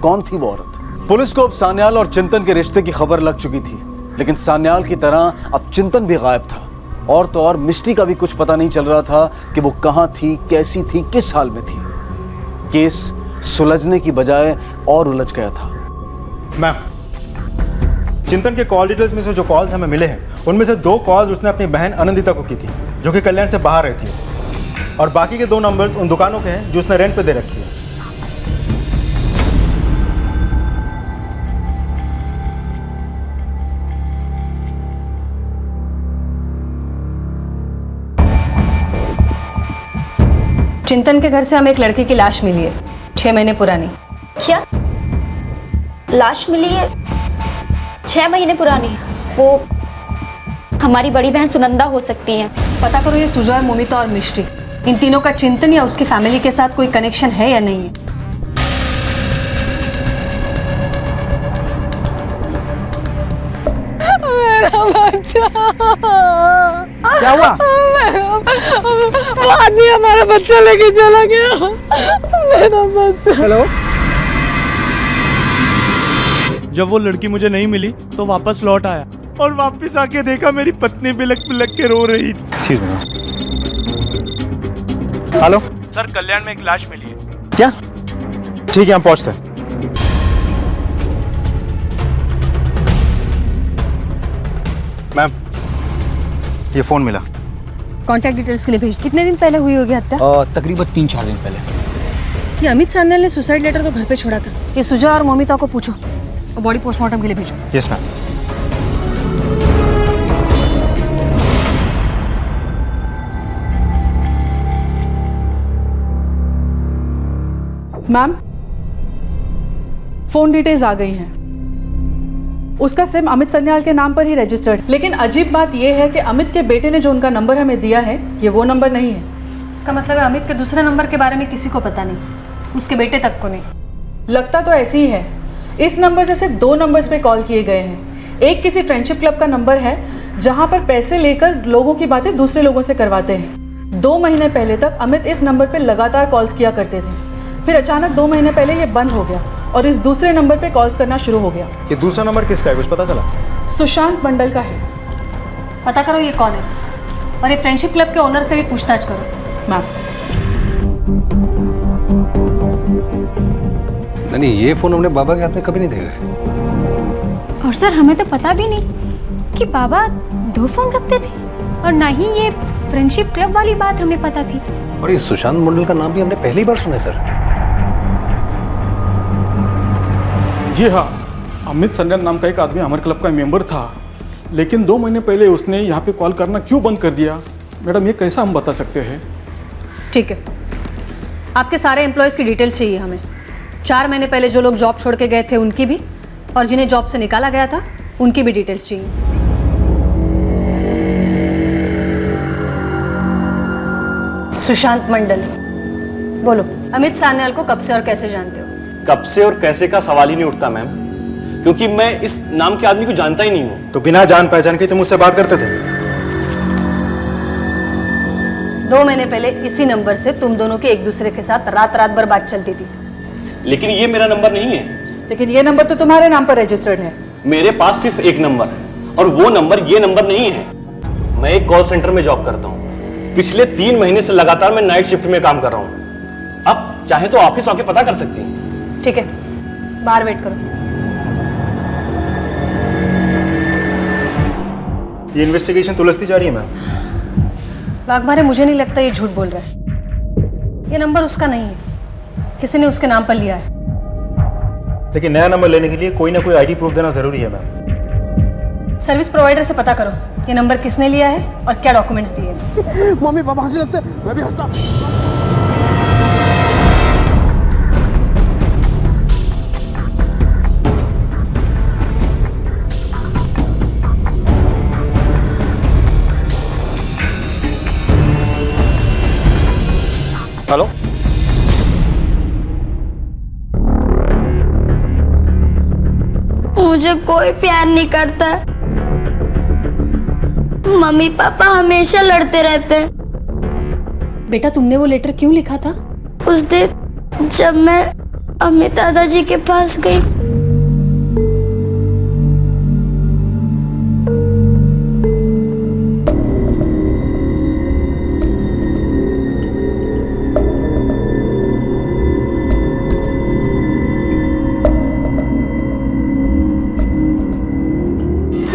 कौन थी वो औरत? पुलिस को अब सान्याल और चिंतन के रिश्ते की खबर लग चुकी थी, लेकिन सान्याल की तरह अब चिंतन भी गायब था। और तो और मिष्टी का भी कुछ पता नहीं चल रहा था कि वो कहां थी, कैसी थी, किस हाल में थी। केस सुलझने की बजाय और उलझ गया था। मैम, चिंतन के कॉल डिटेल्स में से जो कॉल्स हमें मिले हैं उनमें से 2 कॉल्स उसने अपनी बहन अनंदिता को की थी, जो कि कल्याण से बाहर रहती है, और बाकी के 2 नंबर्स उन दुकानों के हैं जो उसने रेंट पे दे रखी है। चिंतन के घर से हमें एक लड़की की लाश मिली है, 6 महीने पुरानी। क्या लाश मिली है 6 महीने पुरानी? वो हमारी बड़ी बहन सुनंदा हो सकती हैं। पता करो ये सुजय, मोमिता और मिष्टी, इन तीनों का चिंतन या उसकी फैमिली के साथ कोई कनेक्शन है या नहीं है। मेरा बच्चा। क्या हुआ? वो आदमी हमारा बच्चा लेके चला गया। मेरा बच्चा। हेलो। जब वो लड़की मुझे नहीं मिली तो वापस लौट आया और वापस आके देखा मेरी पत्नी बिलक बिलक के रो रही थी। Excuse me. हेलो सर, कल्याण में एक लाश मिली है। क्या? ठीक है, हम पहुंचते हैं। मैम, ये फोन मिला। कांटेक्ट डिटेल्स के लिए भेज। कितने दिन पहले हुई होगी हत्या? तकरीबन 3-4 दिन पहले। ये अमित सान्याल ने सुसाइड लेटर तो घर पे छोड़ा था। ये सुजय और मोमिता को पूछो और बॉडी पोस्टमार्टम के लिए भेजो। Yes ma'am. Ma'am, phone details आ गई हैं। उसका सिम अमित सान्याल के नाम पर ही रजिस्टर्ड, लेकिन अजीब बात यह है कि अमित के बेटे ने जो उनका नंबर हमें दिया है ये वो नंबर नहीं है। इसका मतलब है अमित के दूसरे नंबर के बारे में किसी को पता नहीं, उसके बेटे तक को नहीं। लगता तो ऐसे ही है। इस नंबर से सिर्फ 2 नंबर्स पे कॉल किए गए हैं। एक किसी फ्रेंडशिप क्लब का नंबर है जहां पर पैसे लेकर लोगों की बातें दूसरे लोगों से करवाते हैं। 2 महीने पहले तक अमित इस नंबर पे लगातार कॉल्स किया करते थे, फिर अचानक 2 महीने पहले ये बंद हो गया और इस दूसरे नंबर पे कॉल्स करना शुरू हो गया। ये दूसरा नंबर किसका है, कुछ पता चला? सुशांत मंडल का है। पता करो ये कौन है और ये फ्रेंडशिप क्लब के ओनर से भी पूछताछ करो। मैम, नहीं, ये फोन हमने बाबा के हाथ में कभी नहीं देखा। और सर हमें तो पता भी नहीं कि बाबा 2 फोन रखते थे, और ना ही ये फ्रेंडशिप क्लब वाली बात हमें पता थी। और ये सुशांत मंडल का नाम भी हमने पहली बार सुना है सर। जी हाँ, अमित सान्याल नाम का एक आदमी हमारे क्लब का मेंबर था, लेकिन 2 महीने पहले उसने यहाँ पे कॉल करना क्यों बंद कर दिया? मैडम, ये कैसा हम बता सकते हैं? ठीक है, आपके सारे एम्प्लॉयज़ की डिटेल्स चाहिए हमें। 4 महीने पहले जो लोग जॉब छोड़ के गए थे उनकी भी, और जिन्हें जॉब से निकाला गया था उनकी भी डिटेल्स चाहिए। सुशांत मंडल, बोलो, अमित सान्याल को कब से और कैसे जानते हो? कब से और कैसे का सवाल ही नहीं उठता मैम, क्योंकि मैं इस नाम के आदमी को जानता ही नहीं हूँ। तो बिना जान पहचान के तुम मुझसे बात करते थे? 2 महीने पहले इसी नंबर से तुम दोनों की एक दूसरे के साथ रात रात भर बात चलती थी। लेकिन ये मेरा नंबर नहीं है। लेकिन ये नंबर तो तुम्हारे नाम पर रजिस्टर्ड है। मेरे पास सिर्फ एक नंबर है और वो नंबर ये नंबर नहीं है। मैं एक कॉल सेंटर में जॉब करता हूँ। पिछले 3 महीने से लगातार मैं नाइट शिफ्ट में काम कर रहा हूँ। अब चाहे तो ऑफिस आके पता कर सकती हैं। ठीक है, बाहर वेट करो। ये इन्वेस्टिगेशन तुलसती जा रही है मैम। वाघमारे, मुझे नहीं लगता ये झूठ बोल रहा है। ये नंबर उसका नहीं है, किसी ने उसके नाम पर लिया है। लेकिन नया नंबर लेने के लिए कोई ना कोई आईडी प्रूफ देना जरूरी है मैम। सर्विस प्रोवाइडर से पता करो ये नंबर किसने लिया है और क्या डॉक्यूमेंट्स दिए। मम्मी पापा हंसने लगते हैं, मैं भी हंसता। हेलो, मुझे कोई प्यार नहीं करता। मम्मी पापा हमेशा लड़ते रहते हैं। बेटा तुमने वो लेटर क्यों लिखा था? उस दिन जब मैं अमित दादाजी के पास गई,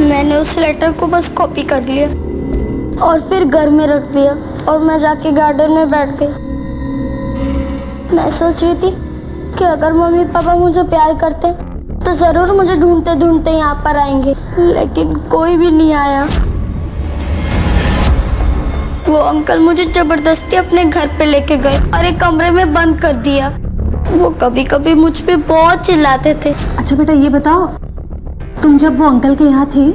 मैंने उस लेटर को बस कॉपी कर लिया और फिर घर में रख दिया और मैं जाके गार्डन में बैठ गई। मैं सोच रही थी कि अगर मम्मी पापा मुझे प्यार करते तो जरूर मुझे ढूंढते ढूंढते यहाँ पर आएंगे, लेकिन कोई भी नहीं आया। वो अंकल मुझे जबरदस्ती अपने घर पे लेके गए और एक कमरे में बंद कर दिया। वो कभी कभी मुझ पे बहुत चिल्लाते थे। अच्छा बेटा ये बताओ, तुम जब वो अंकल के यहाँ थी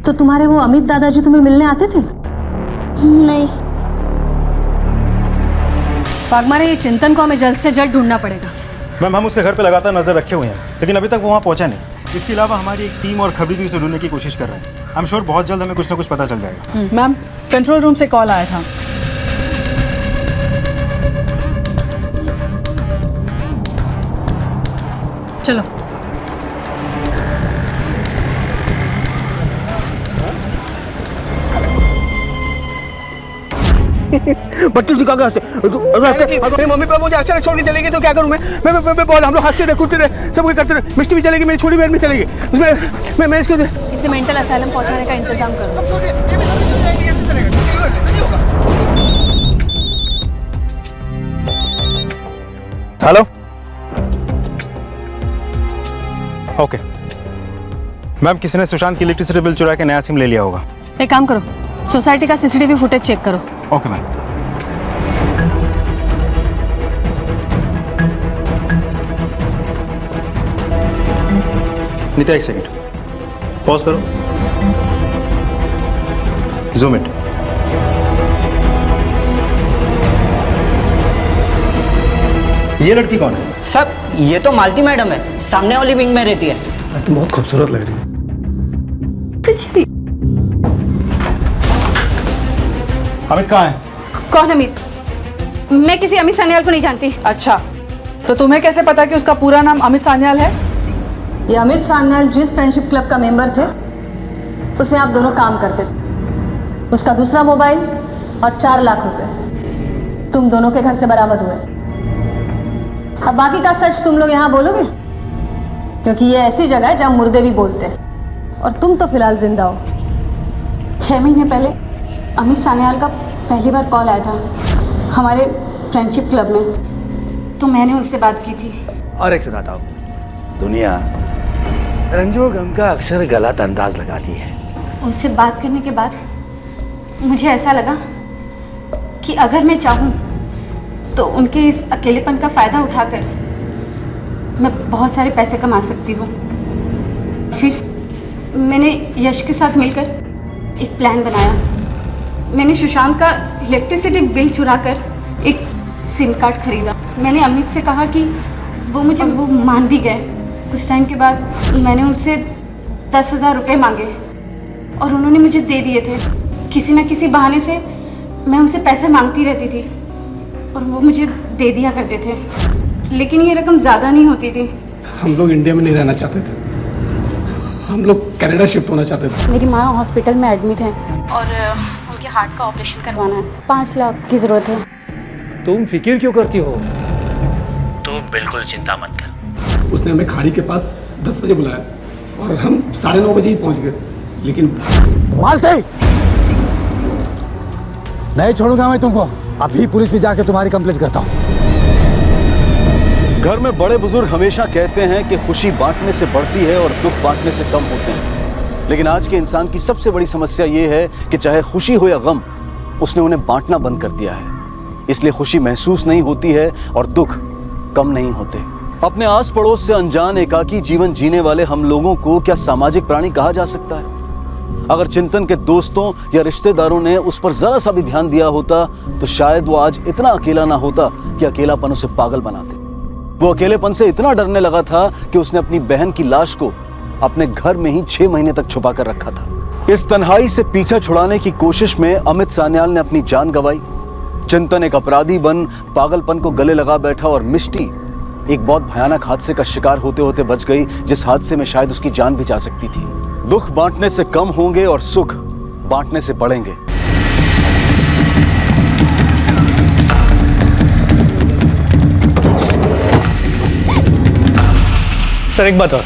तो तुम्हारे वो अमित दादाजी तुम्हें मिलने आते थे? नहीं। वाघमारे, ये चिंतन को हमें जल्द से जल्द ढूंढना पड़ेगा। मैम हम उसके घर पे लगातार नजर रखे हुए हैं, लेकिन अभी तक वो वहाँ पहुंचा नहीं। इसके अलावा हमारी एक टीम और खबरी भी उसे ढूंढने की कोशिश कर रहे हैं। आई एम श्योर बहुत जल्द हमें कुछ ना कुछ पता चल जाएगा। मैम कंट्रोल रूम से कॉल आया था। चलो बच्चे दिखा के हंसते। मेरी मम्मी पापा मुझे अचानक छोड़ के चलेगी तो क्या करूँ मैं बोल, हम लोग हंसते रहे, कूदते रहे, सब कुछ करते रहे। मिष्टी भी चलेगी, मेरी छोटी बहन भी चलेगी। उसमें मैं इसको इसे मेंटल असाइलम पहुंचाने का इंतजाम करो। हेलो, ओके मैम, किसी ने सुशांत की इलेक्ट्रिसिटी बिल चुरा के नया सिम ले लिया होगा। एक काम करो, सोसाइटी का सीसीटीवी फुटेज चेक करो। Okay ma'am. नीता एक सेकंड पॉज करो, जूम इट। ये लड़की कौन है? सर ये तो मालती मैडम है, सामने वाली विंग में रहती है। तुम बहुत खूबसूरत लग रही है। कुछ नहीं। अमित कहाँ है? कौन अमित? मैं किसी अमित सान्याल को नहीं जानती। अच्छा, तो तुम्हें कैसे पता कि उसका पूरा नाम अमित सान्याल है? ये अमित सान्याल जिस फ्रेंडशिप क्लब का मेंबर थे उसमें आप दोनों काम करते थे। उसका दूसरा मोबाइल और 4 लाख रुपए तुम दोनों के घर से बरामद हुए। अब बाकी का सच तुम लोग यहाँ बोलोगे, क्योंकि ये ऐसी जगह है जहाँ मुर्दे भी बोलते हैं और तुम तो फिलहाल जिंदा हो। 6 महीने पहले अमित सान्याल का पहली बार कॉल आया था हमारे फ्रेंडशिप क्लब में, तो मैंने उनसे बात की थी। और एक सुनाता हूँ, दुनिया रंजो गम का अक्सर गलत अंदाज लगाती है। उनसे बात करने के बाद मुझे ऐसा लगा कि अगर मैं चाहूँ तो उनके इस अकेलेपन का फ़ायदा उठाकर मैं बहुत सारे पैसे कमा सकती हूँ। फिर मैंने यश के साथ मिलकर एक प्लान बनाया। मैंने सुशांत का इलेक्ट्रिसिटी बिल चुराकर एक सिम कार्ड खरीदा। मैंने अमित से कहा कि वो मान भी गए। कुछ टाइम के बाद मैंने उनसे 10,000 रुपये मांगे और उन्होंने मुझे दे दिए थे। किसी न किसी बहाने से मैं उनसे पैसे मांगती रहती थी और वो मुझे दे दिया करते थे, लेकिन ये रकम ज़्यादा नहीं होती थी। हम लोग इंडिया में नहीं रहना चाहते थे, हम लोग कनाडा शिफ्ट होना चाहते थे। मेरी माँ हॉस्पिटल में एडमिट है और उनके हार्ट का ऑपरेशन करवाना है। 5 लाख की ज़रूरत है। तुम फिक्र क्यों करती हो? तू बिल्कुल चिंता मत कर। उसने हमें खाड़ी के पास 10 बजे बुलाया और हम 9:30 बजे ही पहुंच गए, लेकिन मालते नहीं छोड़ूंगा मैं तुमको। अभी पुलिस में जाके तुम्हारी कंप्लेंट करता हूँ। घर में बड़े बुजुर्ग हमेशा कहते हैं कि खुशी बांटने से बढ़ती है और दुख बांटने से कम होते हैं। लेकिन आज के इंसान की सबसे बड़ी समस्या ये है कि चाहे खुशी हो या गम, उसने उन्हें बांटना बंद कर दिया है। इसलिए खुशी महसूस नहीं होती है और दुख कम नहीं होते। अपने आस पड़ोस से अनजान एकाकी जीवन जीने वाले हम लोगों को क्या सामाजिक प्राणी कहा जा सकता है? अगर चिंतन के दोस्तों या रिश्तेदारों ने उस पर जरा सा भी ध्यान दिया होता तो शायद वो आज इतना अकेला ना होता कि अकेलापन उसे पागल बनाते। वो अकेलेपन से इतना डरने लगा था कि उसने अपनी बहन की लाश को अपने घर में ही 6 महीने तक छुपा कर रखा था। इस तन्हाई से पीछा छुड़ाने की कोशिश में अमित सान्याल ने अपनी जान गंवाई। चिंतन एक अपराधी बन पागलपन को गले लगा बैठा और मिष्टी एक बहुत भयानक हादसे का शिकार होते होते बच गई, जिस हादसे में शायद उसकी जान भी जा सकती थी। दुख बांटने से कम होंगे और सुख बांटने से बढ़ेंगे। सर एक बात और,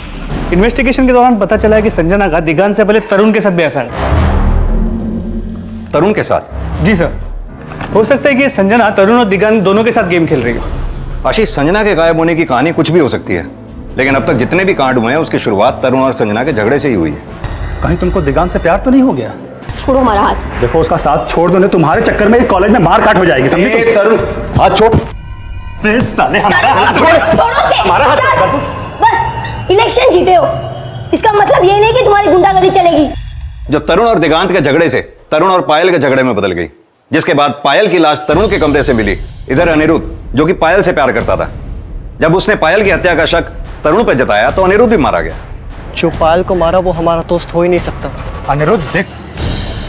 इन्वेस्टिगेशन के दौरान पता चला है कि संजना का दिगांत से पहले तरुण के साथ भी अफेयर है। तरुण के साथ? जी सर, हो सकता है कि संजना तरुण और दिगांत दोनों के साथ गेम खेल रही हो। आशीष, संजना के गायब होने की कहानी कुछ भी हो सकती है, लेकिन अब तक जितने भी कांड हुए हैं उसकी शुरुआत तरुण और संजना के झगड़े से ही हुई है। कहीं तुमको दिगांत से प्यार तो नहीं हो गया? छोड़ो हमारा हाथ। देखो उसका साथ छोड़ दो, नहीं तुम्हारे चक्कर में कॉलेज में मार काट हो जाएगी, समझे? तरुण हाथ छोड़। साले हमारा हाथ छोड़। हमारा हाथ छोड़। बस इलेक्शन जीते हो, इसका मतलब ये नहीं कि तुम्हारी गुंडागर्दी चलेगी। जो तरुण और दिगांत के झगड़े से तरुण और पायल के झगड़े में बदल गई, जिसके बाद पायल की लाश तरुण के कमरे से मिली। इधर अनिरुद्ध, जो कि पायल से प्यार करता था, जब उसने पायल की हत्या का शक तरुण पर जताया तो अनिरुद्ध भी मारा गया। जो पायल को मारा वो हमारा दोस्त हो ही नहीं सकता। अनिरुद्ध देख,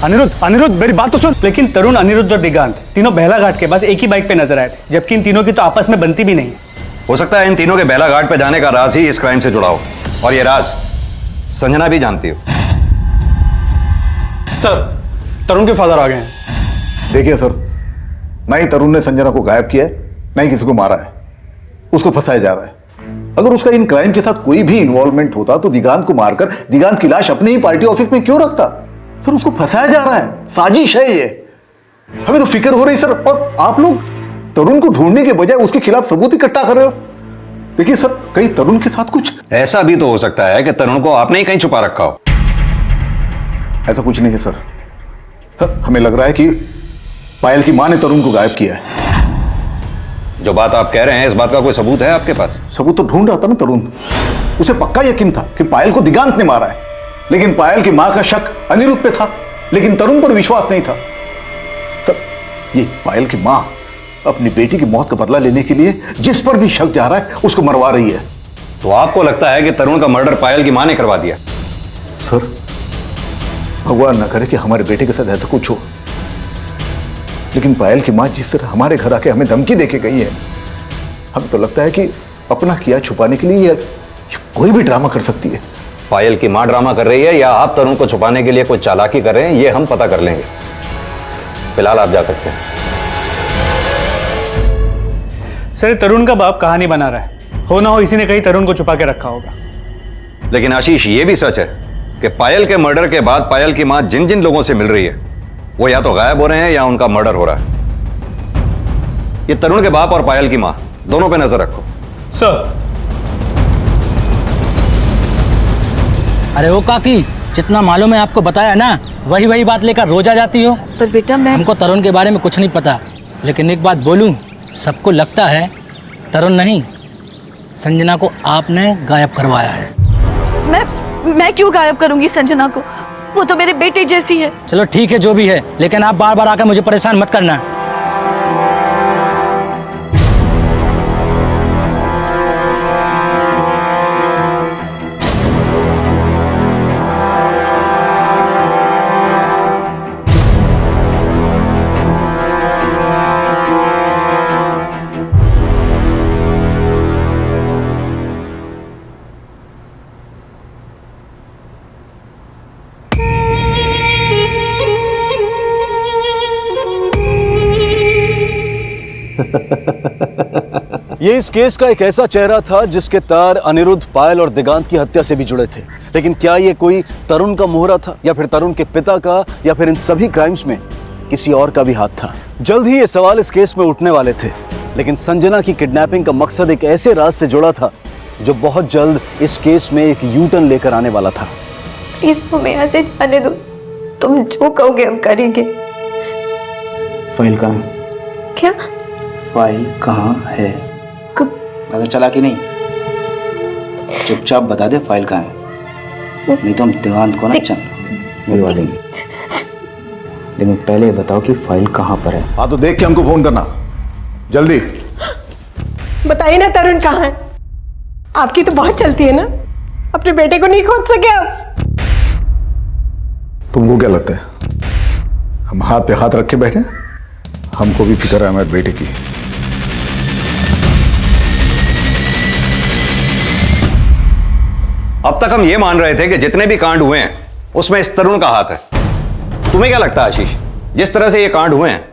अनिरुद्ध मेरी बात तो सुन। लेकिन तरुण, अनिरुद्ध और दिगांत तीनों बेहला घाट के पास एक ही बाइक पे नजर आए थे, जबकि इन तीनों की तो आपस में बनती भी नहीं। हो सकता है इन तीनों के बेला घाट पे जाने का राज ही इस क्राइम से जुड़ा हो, और ये राज संजना भी जानती हो। सर, तरुण के फादर आ गए हैं। देखिए सर, ना ही तरुण ने संजना को गायब किया है, ना ही किसी को मारा है। उसको फंसाया जा रहा है। अगर उसका इन क्राइम के साथ कोई भी इन्वॉल्वमेंट होता तो दिगांत को मारकर दिगांत की लाश अपने ही पार्टी ऑफिस में क्यों रखता? सर, उसको फंसाया जा रहा है, साजिश है ये। हमें तो फिक्र हो रही सर, और आप लोग तरुण को ढूंढने के बजाय उसके खिलाफ सबूत इकट्ठा कर रहे हो। देखिए सर, कहीं तरुण के साथ कुछ ऐसा भी तो हो सकता है कि तरुण को आपने ही कहीं छुपा रखा हो। ऐसा कुछ नहीं है सर। सर, हमें लग रहा है कि पायल की मां ने तरुण को गायब किया है। जो बात आप कह रहे हैं, इस बात का कोई सबूत है आपके पास? सबूत तो ढूंढ रहा था ना तरुण। उसे पक्का यकीन था कि पायल को दिगांत ने मारा है, लेकिन पायल की मां का शक अनिरुद्ध पे था, लेकिन तरुण पर विश्वास नहीं था। सर, ये पायल की मां अपनी बेटी की मौत का बदला लेने के लिए जिस पर भी शक जा रहा है उसको मरवा रही है। तो आपको लगता है कि तरुण का मर्डर पायल की मां ने करवा दिया? सर, भगवान ना करे कि हमारे बेटे के साथ ऐसा कुछ हो, लेकिन पायल की मां जिस तरह हमारे घर आके हमें धमकी देके गई है, हमें तो लगता है कि अपना किया छुपाने के लिए ये कोई भी ड्रामा कर सकती है। पायल की मां ड्रामा कर रही है या आप तरुण को छुपाने के लिए कोई चालाकी कर रहे हैं, ये हम पता कर लेंगे। फिलहाल आप जा सकते हैं। सर, तरुण का बाप कहानी बना रहा है, हो ना हो इसी ने कहीं तरुण को छुपा के रखा होगा। लेकिन आशीष, ये भी सच है कि पायल के मर्डर के बाद पायल की मां जिन जिन लोगों से मिल रही है वो या तो गायब हो रहे हैं या उनका मर्डर हो रहा है। ये तरुण के बाप और पायल की मां दोनों पे नजर रखो। सर। अरे वो काकी, जितना मालूम है आपको बताया ना, वही बात लेकर रोज आ जाती हो। पर बेटा मैं, हमको तरुण के बारे में कुछ नहीं पता, लेकिन एक बात बोलूं, सबको लगता है तरुण नहीं, संजना को आपने गायब करवाया है। मैं क्यों गायब करूंगी संजना को? वो तो मेरे बेटे जैसी है। चलो ठीक है, जो भी है, लेकिन आप बार बार आकर मुझे परेशान मत करना। ये इस केस का एक ऐसा चेहरा था जिसके तार अनिरुद्ध, पायल और दिगांत की हत्या से भी जुड़े थे। लेकिन क्या ये कोई तरुण का मोहरा था, या फिर तरुण के पिता का, या फिर इन सभी क्राइम्स में किसी और का भी हाथ था? जल्द ही ये सवाल इस केस में उठने वाले थे। लेकिन संजना की किडनैपिंग का मकसद एक ऐसे राज से जुड़ा था जो बहुत जल्द इस केस में एक यू टर्न लेकर आने वाला था। प्लीज हमें यहाँ से जाने दो, तुम जो कहोगे हम करेंगे। फाइल कहाँ है? क्या फाइल कहाँ है? पता चला कि नहीं? चुपचाप बता दे फाइल कहाँ है, नहीं तो हम दिवान को ना मिलवा देंगे। लेकिन पहले बताओ कि फाइल कहाँ पर है। हाँ तो देख के हमको फोन करना जल्दी। बताइए ना तरुण कहाँ है? आपकी तो बहुत चलती है ना, अपने बेटे को नहीं खोज सके आप? तुमको क्या लगता है हम हाथ पे हाथ रख के बैठे? हमको भी फिक्र है हमारे बेटे की। अब तक हम ये मान रहे थे कि जितने भी कांड हुए हैं उसमें इस तरुण का हाथ है। तुम्हें क्या लगता है आशीष, जिस तरह से ये कांड हुए हैं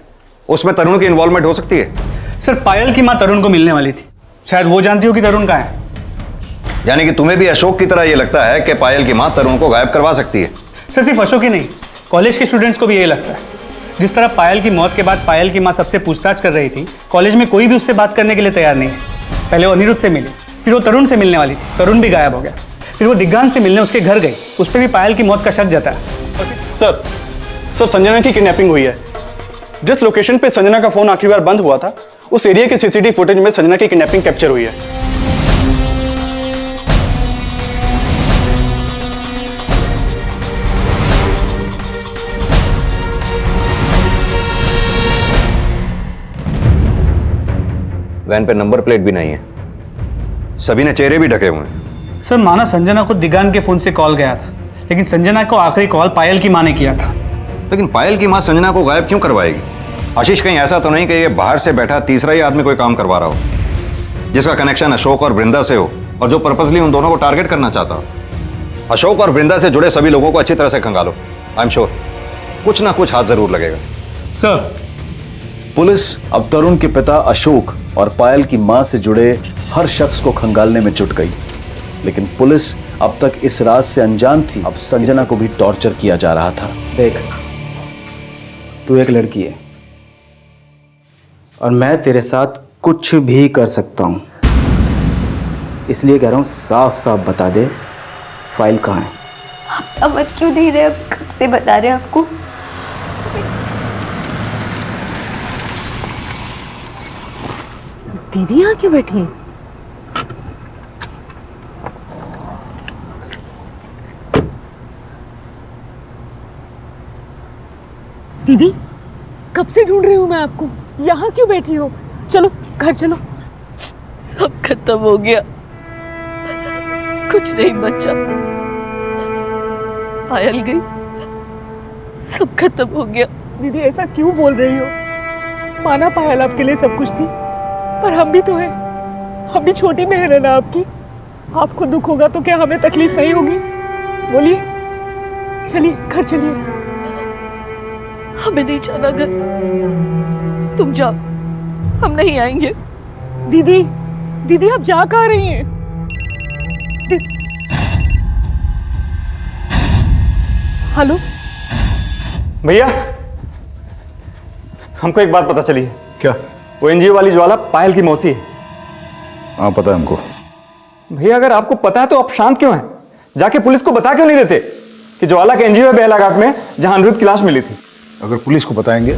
उसमें तरुण की इन्वॉल्वमेंट हो सकती है? सर पायल की मां तरुण को मिलने वाली थी, शायद वो जानती हो कि तरुण कहाँ है। यानी कि तुम्हें भी अशोक की तरह ये लगता है कि पायल की मां तरुण को गायब करवा सकती है? सर सिर्फ अशोक ही नहीं, कॉलेज के स्टूडेंट्स को भी यही लगता है। जिस तरह पायल की मौत के बाद पायल की मां सबसे पूछताछ कर रही थी, कॉलेज में कोई भी उससे बात करने के लिए तैयार नहीं है। पहले वो अनिरुद्ध से मिली, फिर वो तरुण से मिलने वाली थी, तरुण भी गायब हो गया। फिर वो दिग्गांत से मिलने उसके घर गई, उस पर भी पायल की मौत का शक जता है। सर संजना की किडनैपिंग हुई है। जिस लोकेशन पे संजना का फोन आखिरी बार बंद हुआ था उस एरिया के सीसीटीवी फुटेज में संजना की किडनैपिंग कैप्चर हुई है। वैन पे नंबर प्लेट भी नहीं है, सभी ने चेहरे भी ढके हुए हैं। सर माना संजना को दिगान के फोन से कॉल गया था, लेकिन संजना को आखिरी कॉल पायल की मां ने किया था। लेकिन पायल की मां संजना को गायब क्यों करवाएगी? आशीष कहीं ऐसा तो नहीं कि ये बाहर से बैठा तीसरा ही आदमी कोई काम करवा रहा हो, जिसका कनेक्शन अशोक और वृंदा से हो और जो पर्पसली उन दोनों को टारगेट करना चाहता हो? अशोक और वृंदा से जुड़े सभी लोगों को अच्छी तरह से खंगालो, आई एम श्योर कुछ ना कुछ हाथ जरूर लगेगा। सर पुलिस अब तरुण के पिता अशोक और पायल की मां से जुड़े हर शख्स को खंगालने में जुट गई, लेकिन पुलिस अब तक इस राज से अनजान थी। अब संजना को भी टॉर्चर किया जा रहा था। देख तू एक लड़की है और मैं तेरे साथ कुछ भी कर सकता हूं, इसलिए कह रहा हूं साफ साफ बता दे फाइल कहाँ है। आप समझ क्यों नहीं रहे? अब कब से बता रहे हैं आपको? दीदी यहाँ क्यों बैठी है? दीदी कब से ढूंढ रही हूँ मैं आपको, यहाँ क्यों बैठी हो? चलो घर चलो। सब खत्म हो गया, कुछ नहीं बचा। पायल गई, सब खत्म हो गया। दीदी ऐसा क्यों बोल रही हो? माना पायल आपके लिए सब कुछ थी, पर हम भी तो हैं, हम भी छोटी बहन है ना आपकी। आपको दुख होगा तो क्या हमें तकलीफ नहीं होगी? बोलिए, चलिए घर चलिए। हमें नहीं जाना घर, तुम जाओ, हम नहीं आएंगे। दीदी दीदी आप जा कहाँ रही हैं? हेलो भैया, हमको एक बात पता चली है। क्या? वो एनजीओ वाली ज्वाला पायल की मौसी है। हाँ पता है हमको। भैया अगर आपको पता है तो आप शांत क्यों हैं? जाके पुलिस को बता क्यों नहीं देते कि ज्वाला के एनजीओ है बेलाघाट में जहां अनिरुद्ध की लाश मिली थी? अगर पुलिस को बताएंगे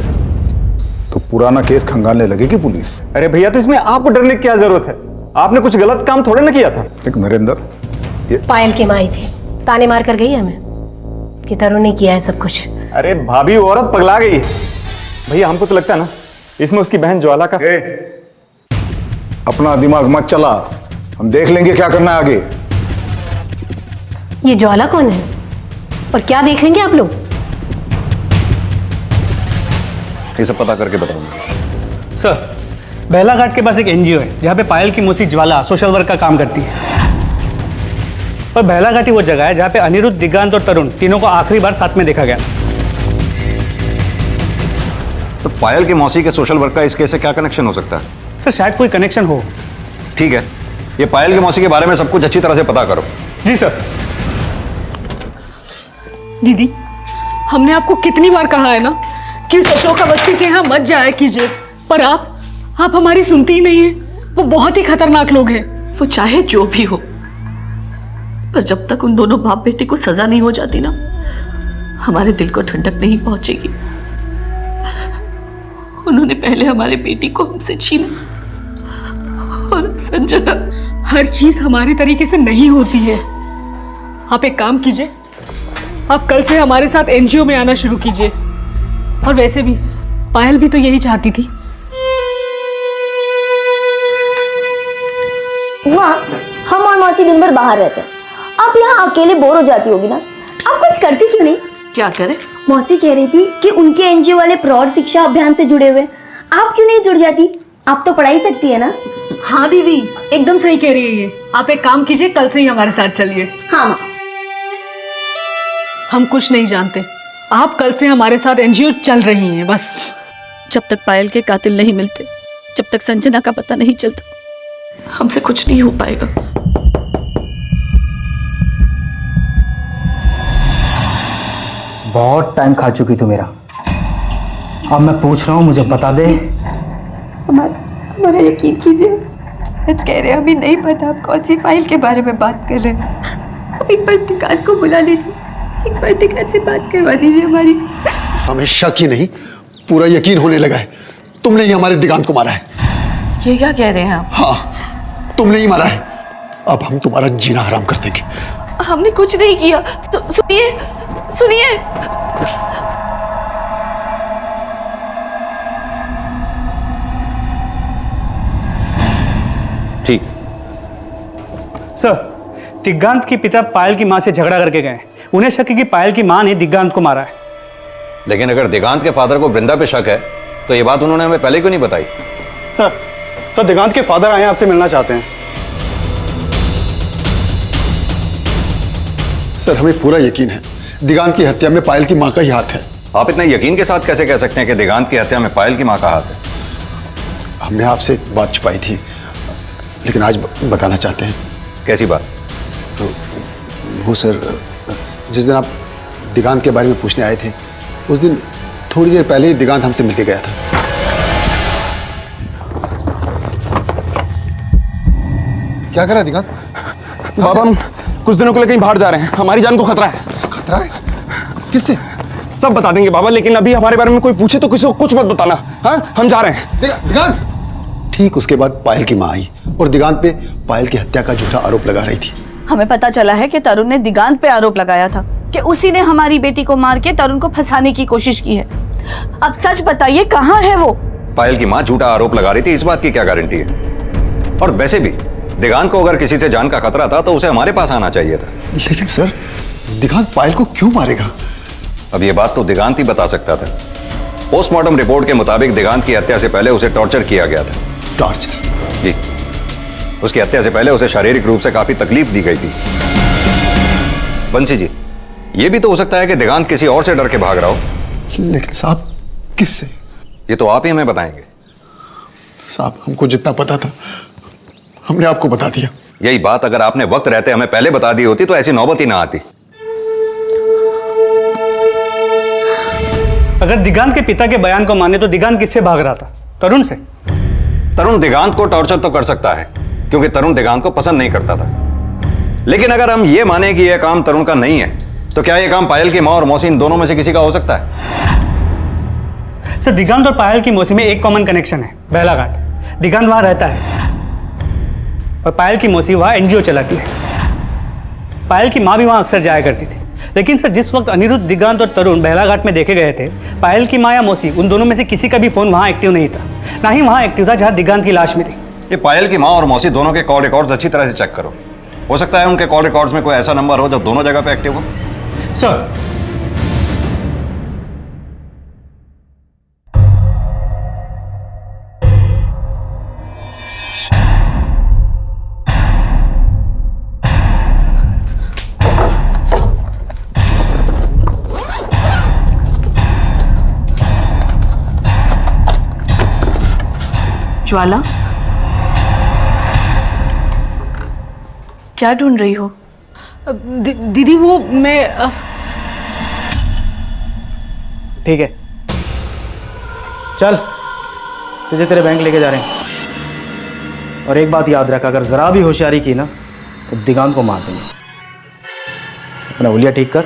तो पुराना केस खंगालने लगेगी पुलिस। अरे भैया तो इसमें आपको डरने की क्या जरूरत है? आपने कुछ गलत काम थोड़े ना किया था। एक नरेंद्र, ये पायल की माँ आई थी, ताने मार कर गई हमें कि तरुण ने किया है सब कुछ। अरे भाभी औरत पगला गई है। भैया हमको तो लगता है ना इसमें उसकी बहन ज्वाला का। अपना दिमाग मत चला, हम देख लेंगे क्या करना है आगे। ये ज्वाला कौन है और क्या देख लेंगे आप लोग? ये सब पता करके बताऊंगा। सर बेलाघाट के पास एक एनजीओ है जहाँ पे पायल की मौसी ज्वाला सोशल वर्क का काम करती है, और बेलाघाट ही वो जगह है जहाँ पे अनिरुद्ध, दिगांत और तरुण तीनों को आखिरी बार साथ में देखा गया। तो पायल की मौसी के सोशल वर्क का इस केस से क्या कनेक्शन हो सकता है? सर शायद कोई कनेक्शन हो। ठीक है, ये पायल की मौसी के बारे में सब कुछ अच्छी तरह से पता करो। जी सर। दीदी हमने आपको कितनी बार कहा है ना कि उस अशोक अवस्थी के यहाँ मत जाया कीजिए, पर आप आप हमारी सुनती ही नहीं है। वो बहुत ही खतरनाक लोग हैं। वो चाहे जो भी हो, पर जब तक उन दोनों बाप बेटे को सजा नहीं हो जाती ना, हमारे दिल को ठंडक नहीं पहुंचेगी। उन्होंने पहले हमारे बेटी को हमसे छीना, और संजना, हर चीज हमारे तरीके से नहीं होती है। आप एक काम कीजिए, आप कल से हमारे साथ एनजीओ में आना शुरू कीजिए। और वैसे भी पायल भी तो यही चाहती थी। माँ, हम और मौसी दिन भर बाहर रहते हैं, आप यहाँ अकेले बोर हो जाती होगी ना, आप कुछ करती क्यों नहीं? क्या करें? मौसी कह रही थी कि उनके एनजीओ वाले प्रौढ़ शिक्षा अभियान से जुड़े हुए, आप क्यों नहीं जुड़ जाती? आप तो पढ़ाई सकती है ना। हाँ दीदी, एकदम सही कह रही है ये। आप एक काम कीजिए, कल से ही हमारे साथ चलिए। हाँ माँ। हम कुछ नहीं जानते, आप कल से हमारे साथ एनजीओ चल रही हैं बस। जब तक पायल के कातिल नहीं मिलते, जब तक संजना का पता नहीं चलता, हमसे कुछ नहीं हो पाएगा। बहुत टाइम खा चुकी तू मेरा। अब मैं पूछ रहा हूँ, मुझे बता दे। हमारा यकीन कीजिए, सच कह रहे हैं, अभी नहीं पता आप कौन सी फाइल के बारे में बात कर रहे हैं। आप एक बार दिगान को बुला लीजिए, एक बार दिगान से बात करवा दीजिए हमारी। हमें शक ही नहीं, पूरा यकीन होने लगा है, तुमने ही हमारे दिगांत को मारा है। ये क्या कह रहे हैं आप? हाँ, तुमने ही मारा है। अब हम तुम्हारा जीना हराम कर देंगे। हमने कुछ नहीं किया। सुनिए, सुनिए। ठीक। सर, दिगांत के पिता पायल की मां से झगड़ा करके गए। उन्हें शक है कि पायल की मां ने दिगांत को मारा है। लेकिन अगर दिगांत के फादर को वृंदा पे शक है, तो ये बात उन्होंने हमें पहले क्यों नहीं बताई? सर दिगांत के फादर आए हैं, आपसे मिलना चाहते हैं। सर, हमें पूरा यकीन है दिगांत की हत्या में पायल की मां का ही हाथ है। आप इतने यकीन के साथ कैसे कह सकते हैं कि दिगांत की हत्या में पायल की मां का हाथ है? हमने आपसे एक बात छुपाई थी, लेकिन आज बताना चाहते हैं। कैसी बात? तो वो सर, जिस दिन आप दिगांत के बारे में पूछने आए थे, उस दिन थोड़ी देर पहले ही दिगांत हमसे मिलके गया था। क्या करा दिगांत? बाबा, हम कुछ दिनों के लिए कहीं बाहर जा रहे हैं, हमारी जान को खतरा है। खतरा है? किससे? सब बता देंगे बाबा, लेकिन अभी हमारे बारे में कोई पूछे तो किसी को कुछ मत बताना। हाँ, हम जा रहे हैं। दिगांत! ठीक उसके बाद पायल की मां आई और दिगांत पे पायल की हत्या का झूठा आरोप लगा रही थी। हमें पता चला है कि तरुण ने दिगांत पे आरोप लगाया था कि उसी ने हमारी बेटी को मार के तरुण को फंसाने की कोशिश की है। अब सच बताइए, कहाँ है वो? पायल की मां झूठा आरोप लगा रही थी, इस बात की क्या गारंटी है? और वैसे भी दिगांत को अगर किसी से जान का खतरा था तो उसे हमारे पास आना चाहिए था। लेकिन सर, दिगांत पायल को क्यों मारेगा? अब ये बात तो दिगांत ही बता सकता था। पोस्टमार्टम रिपोर्ट के मुताबिक दिगांत की हत्या से पहले उसे टॉर्चर किया गया था। टॉर्चर? जी, उसकी हत्या से पहले उसे शारीरिक रूप से काफी तकलीफ दी गई थी। बंसी जी, ये भी तो हो सकता है कि दिगांत किसी और से डर के भाग रहा हो। लेकिन साहब, किससे? ये तो आप ही हमें बताएंगे। साहब, हमको जितना पता था हमने आपको बता दिया। यही बात अगर आपने वक्त रहते हमें पहले बता दी होती तो ऐसी नौबत ही ना आती। अगर दिगांत के पिता के बयान को माने तो दिगांत किससे भाग रहा था? तरुण से। तरुण दिगांत को टॉर्चर तो कर सकता है, क्योंकि तरुण दिगांत को पसंद नहीं करता था। लेकिन अगर हम ये माने कि यह काम तरुण का नहीं है, तो क्या यह काम पायल की मां और मौसी इन दोनों में से किसी का हो सकता है? सर, दिगांत और पायल की मौसी में एक कॉमन कनेक्शन है, बेलाघाट। दिगांत वहां रहता है और पायल की मौसी वहां एनजीओ चलाती है। पायल की मां भी वहां अक्सर जाया करती थी। लेकिन सर, जिस वक्त अनिरुद्ध, दिगांत और तरुण बेलाघाट में देखे गए थे, पायल की मां या मौसी, उन दोनों में से किसी का भी फोन वहां एक्टिव नहीं था। ना ही वहां एक्टिव था जहां दिगांत की लाश मिली। ये पायल की मां और मौसी दोनों के कॉल रिकॉर्ड्स अच्छी तरह से चेक करो। हो सकता है उनके कॉल रिकॉर्ड्स में कोई ऐसा नंबर हो जो दोनों जगह पे एक्टिव हो। सर, ज्वाला, क्या ढूंढ रही हो? दीदी, वो मैं ठीक है, चल तुझे तेरे बैंक लेके जा रहे हैं। और एक बात याद रख, अगर ज़रा भी होशियारी की ना तो दिगांत को मार देंगे। अपना उलिया ठीक कर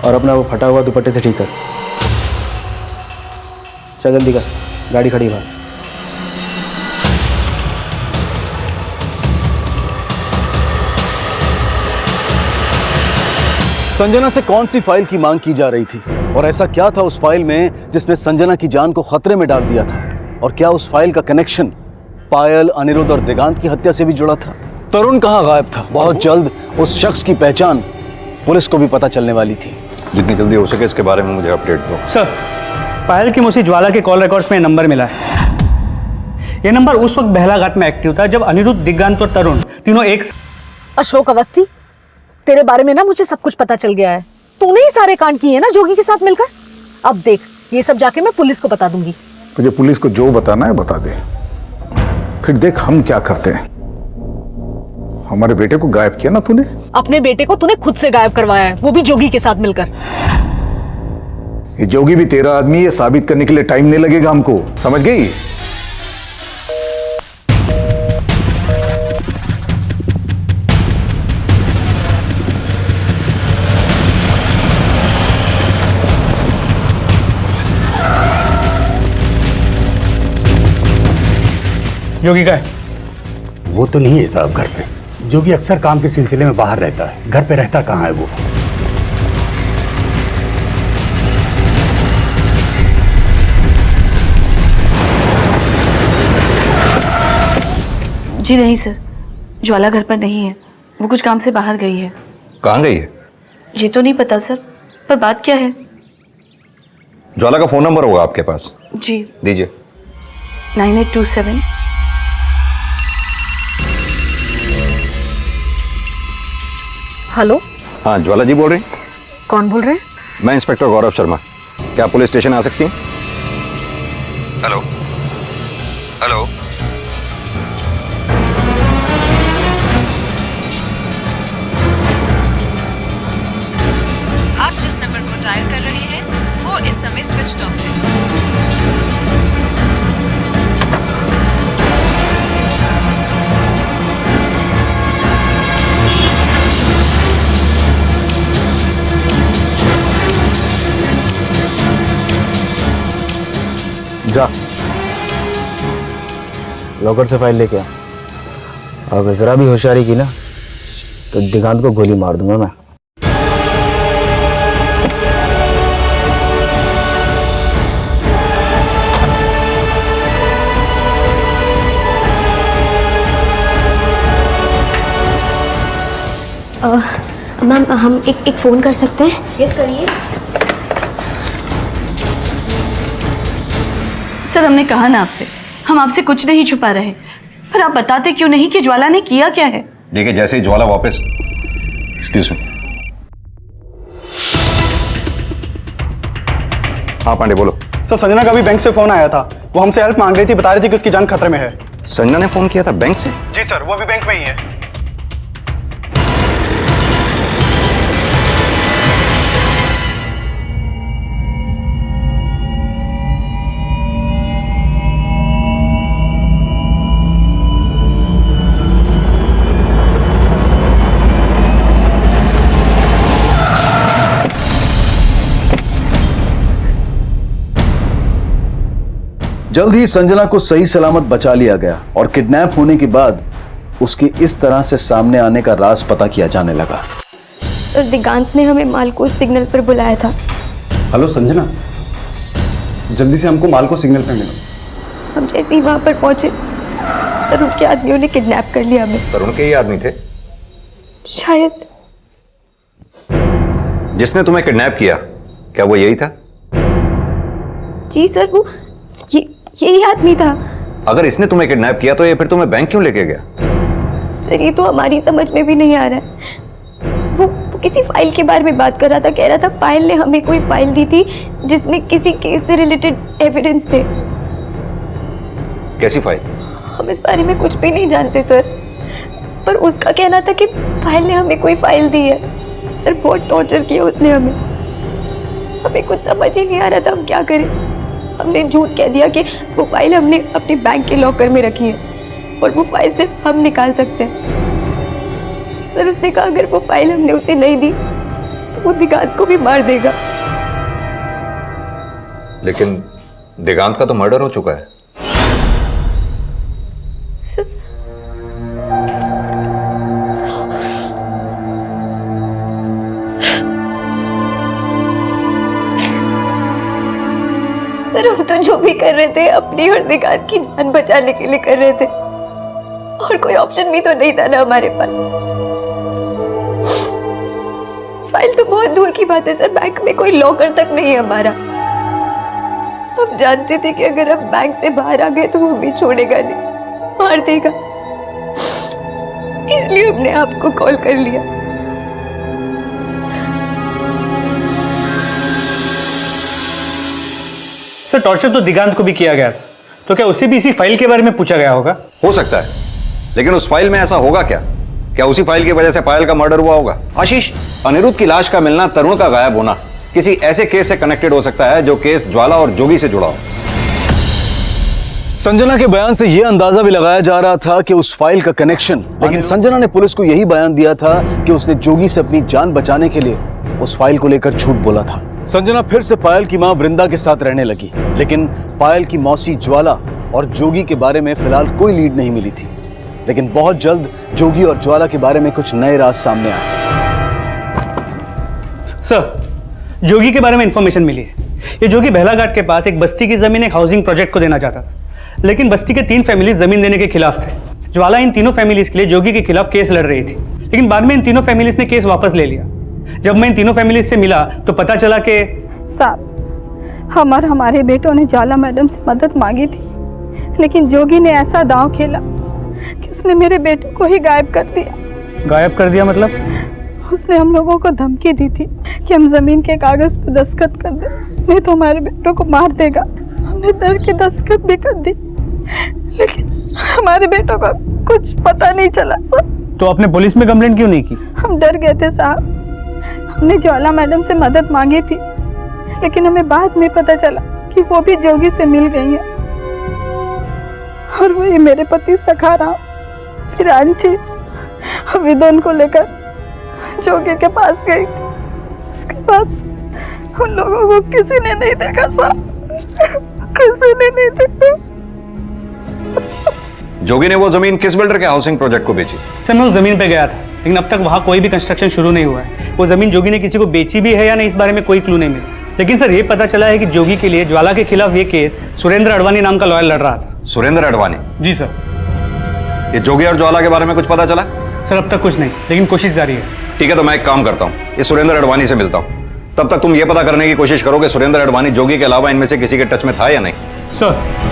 और अपना वो फटा हुआ दुपट्टे से ठीक कर। चल जल्दी कर, गाड़ी खड़ी बाहर। संजना से कौन सी फाइल की मांग की जा रही थी और ऐसा क्या था उस फाइल में जिसने संजना की जान को खतरे में डाल दिया था? और क्या उस फाइल का कनेक्शन पायल, अनिरुद्ध और दिगांत की हत्या से भी जुड़ा था? तरुण कहां गायब था? बहुत जल्द उस शख्स की पहचान पुलिस को भी पता चलने वाली थी। जितनी जल्दी हो सके इसके बारे में मुझे अपडेट दो। सर, पायल की मौसी ज्वाला के कॉल रिकॉर्ड्स में नंबर मिला है। ये नंबर उस वक्त बहलाघाट में एक्टिव था जब अनिरुद्ध, दिगांत और तरुण तीनों एक। अशोक अवस्थी, तेरे बारे में ना मुझे सब कुछ पता चल गया है। तूने ही सारे कांड किए ना जोगी के साथ मिलकर। अब देख, ये सब जाके मैं पुलिस को बता दूंगी। तुझे पुलिस को जो बताना है बता दे, फिर देख हम क्या करते हैं। हमारे बेटे को गायब किया ना तूने। अपने बेटे को तूने खुद से गायब करवाया है, वो भी जोगी के साथ मिलकर। ये जोगी भी तेरा आदमी, ये साबित करने के लिए टाइम नहीं लगेगा हमको, समझ गई? जोगी का है? वो तो नहीं है साहब घर पे। जोगी अक्सर काम के सिलसिले में बाहर रहता है, घर पे रहता कहाँ है वो? जी नहीं सर, ज्वाला घर पर नहीं है, वो कुछ काम से बाहर गई है। कहाँ गई है? ये तो नहीं पता सर, पर बात क्या है? ज्वाला का फोन नंबर होगा आपके पास? जी दीजिए। 9827। हेलो। हाँ, ज्वाला जी बोल रही? कौन बोल रहे हैं? मैं इंस्पेक्टर गौरव शर्मा। क्या पुलिस स्टेशन आ सकती हैं? Hello hello. आप जिस नंबर को डायल कर रहे हैं वो इस समय स्विच ऑफ है। जा, लॉकर से फाइल लेके आ। अगर जरा भी होशियारी की ना तो दिगांत को गोली मार दूंगा मैं। मैम, हम एक फ़ोन कर सकते हैं? यस करिए। सर, हमने कहा ना आपसे, हम आपसे कुछ नहीं छुपा रहे, पर आप बताते क्यों नहीं कि ज्वाला ने किया क्या है? देखिए, जैसे ही ज्वाला वापस। Excuse me. हाँ पांडे बोलो। सर, संजना का भी बैंक से फोन आया था, वो हमसे हेल्प मांग रही थी, बता रही थी कि उसकी जान खतरे में है। संजना ने फोन किया था बैंक से? जी सर, वो भी बैंक में ही है। जल्द ही संजना को सही सलामत बचा लिया गया और किडनैप होने के बाद उसकी इस तरह से सामने आने का राज पता किया जाने लगा। सर, दिगांत ने हमें माल को सिग्नल पर बुलाया था। हेलो संजना, जल्दी से हमको माल को सिग्नल पे मिलो। हम जैसे ही वहां पर पहुंचे, तरुण के आदमियों ने किडनैप कर लिया हमें। तरुण के ही आदमी थे? शायद। जिसने तुम्हें किडनैप किया, क्या वो यही था? जी सर, वो यही आदमी था। अगर इसने तुम्हें किडनैप किया तो ये फिर तुम्हें बैंक क्यों लेके गया? सर, ये तो हमारी समझ में भी नहीं आ रहा है। वो किसी फाइल के बारे में बात कर रहा था, कह रहा था पायल ने हमें कोई फाइल दी थी जिसमें किसी केस से रिलेटेड एविडेंस थे। कैसी फाइल? हम इस बारे में कुछ भी नहीं जानते सर, पर उसका कहना था कि पायल ने हमें कोई फाइल दी है। सर, बहुत टॉर्चर किया उसने हमें कुछ समझ ही नहीं आ रहा था हम क्या करें। हमने झूठ कह दिया कि वो फाइल हमने अपने बैंक के लॉकर में रखी है और वो फाइल सिर्फ हम निकाल सकते हैं। सर उसने कहा अगर वो फाइल हमने उसे नहीं दी तो वो दिगांत को भी मार देगा। लेकिन दिगांत का तो मर्डर हो चुका है। सर हम तो जो भी कर रहे थे अपनी और दिगांत की जान बचाने के लिए कर रहे थे और कोई ऑप्शन भी तो नहीं था ना हमारे पास। फाइल तो बहुत दूर की बात है सर, बैंक में कोई लॉकर तक नहीं है हमारा। हम जानते थे कि अगर हम बैंक से बाहर आ गए तो वो हमें छोड़ेगा नहीं, मार देगा, इसलिए हमने आपको कॉल कर लिया। सर टॉर्चर तो दिगांत को भी किया गया था, तो क्या उसे भी इसी फाइल के बारे में पूछा गया होगा? हो सकता है, लेकिन उस फाइल में ऐसा होगा क्या? क्या उसी फाइल की वजह से पायल का मर्डर हुआ होगा? आशीष, अनिरुद्ध की लाश का मिलना, तरुण का गायब होना किसी ऐसे केस से कनेक्टेड हो सकता है जो केस ज्वाला और जोगी से जुड़ा हो। संजना के बयान से यह अंदाजा भी लगाया जा रहा था कि उस फाइल का कनेक्शन, लेकिन संजना ने पुलिस को यही बयान दिया था कि उसने जोगी से अपनी जान बचाने के लिए उस फाइल को लेकर झूठ बोला था। संजना फिर से पायल की मां वृंदा के साथ रहने लगी, लेकिन पायल की मौसी ज्वाला और जोगी के बारे में फिलहाल कोई लीड नहीं मिली थी। लेकिन बहुत जल्द जोगी और ज्वाला के बारे में कुछ नए राज सामने आए। सर जोगी के बारे में इंफॉर्मेशन मिली है। ये जोगी बेला घाट के पास एक बस्ती की जमीन एक हाउसिंग प्रोजेक्ट को देना चाहता था, लेकिन बस्ती के 3 फैमिलीज जमीन देने के खिलाफ थे। ज्वाला इन तीनों फैमिलीज के लिए जोगी के खिलाफ केस लड़ रही थी, लेकिन बाद में इन तीनों फैमिलीज ने केस वापस ले लिया। जब मैं इन तीनों फैमिलीज से मिला तो पता चला कि साहब हमारे बेटों ने ज्वाला मैडम से मदद मांगी थी, लेकिन जोगी ने ऐसा दांव खेला कि उसने मेरे बेटे को ही गायब कर दिया। गायब कर दिया मतलब? उसने हम लोगों को धमकी दी थी कि हम जमीन के कागज पर दस्तखत कर दे, नहीं तो हमारे बेटों को मार देगा। हमने डर के दस्तखत भी कर दी, लेकिन हमारे बेटों को कुछ पता नहीं चला सर। तो आपने पुलिस में कंप्लेंट क्यों नहीं की? हम डर गए थे साहब। हमने ज्वाला मैडम से मदद मांगी थी, लेकिन हमें बाद में पता चला कि वो भी जोगी से मिल गई है और वही मेरे पति सखाराम, फिर आंची और विदन को लेकर जोगी के पास गई थी। उसके बाद उन लोगों को किसी ने नहीं देखा साहब, किसी ने नहीं देखा। जोगी ने वो जमीन किस बिल्डर के हाउसिंग प्रोजेक्ट को बेची? सर मैं उस जमीन पे गया था, लेकिन अब तक वहां कोई भी कंस्ट्रक्शन शुरू नहीं हुआ है। वो जमीन जोगी ने किसी को बेची भी है या नहीं, इस बारे में कोई क्लू नहीं मिला। लेकिन सर ये पता चला है कि जोगी के लिए ज्वाला के खिलाफ ये केस सुरेंद्र अडवाणी नाम का लॉयर लड़ रहा था। सुरेंद्र अडवाणी? जी सर। ये जोगी और ज्वाला के बारे में कुछ पता चला? सर अब तक कुछ नहीं, लेकिन कोशिश जारी है। ठीक है, तो मैं एक काम करता हूँ, इस सुरेंद्र अडवाणी से मिलता हूँ। तब तक तुम ये पता करने की कोशिश करो कि सुरेंद्र अडवाणी जोगी के अलावा इनमें से किसी के टच में था या नहीं। सर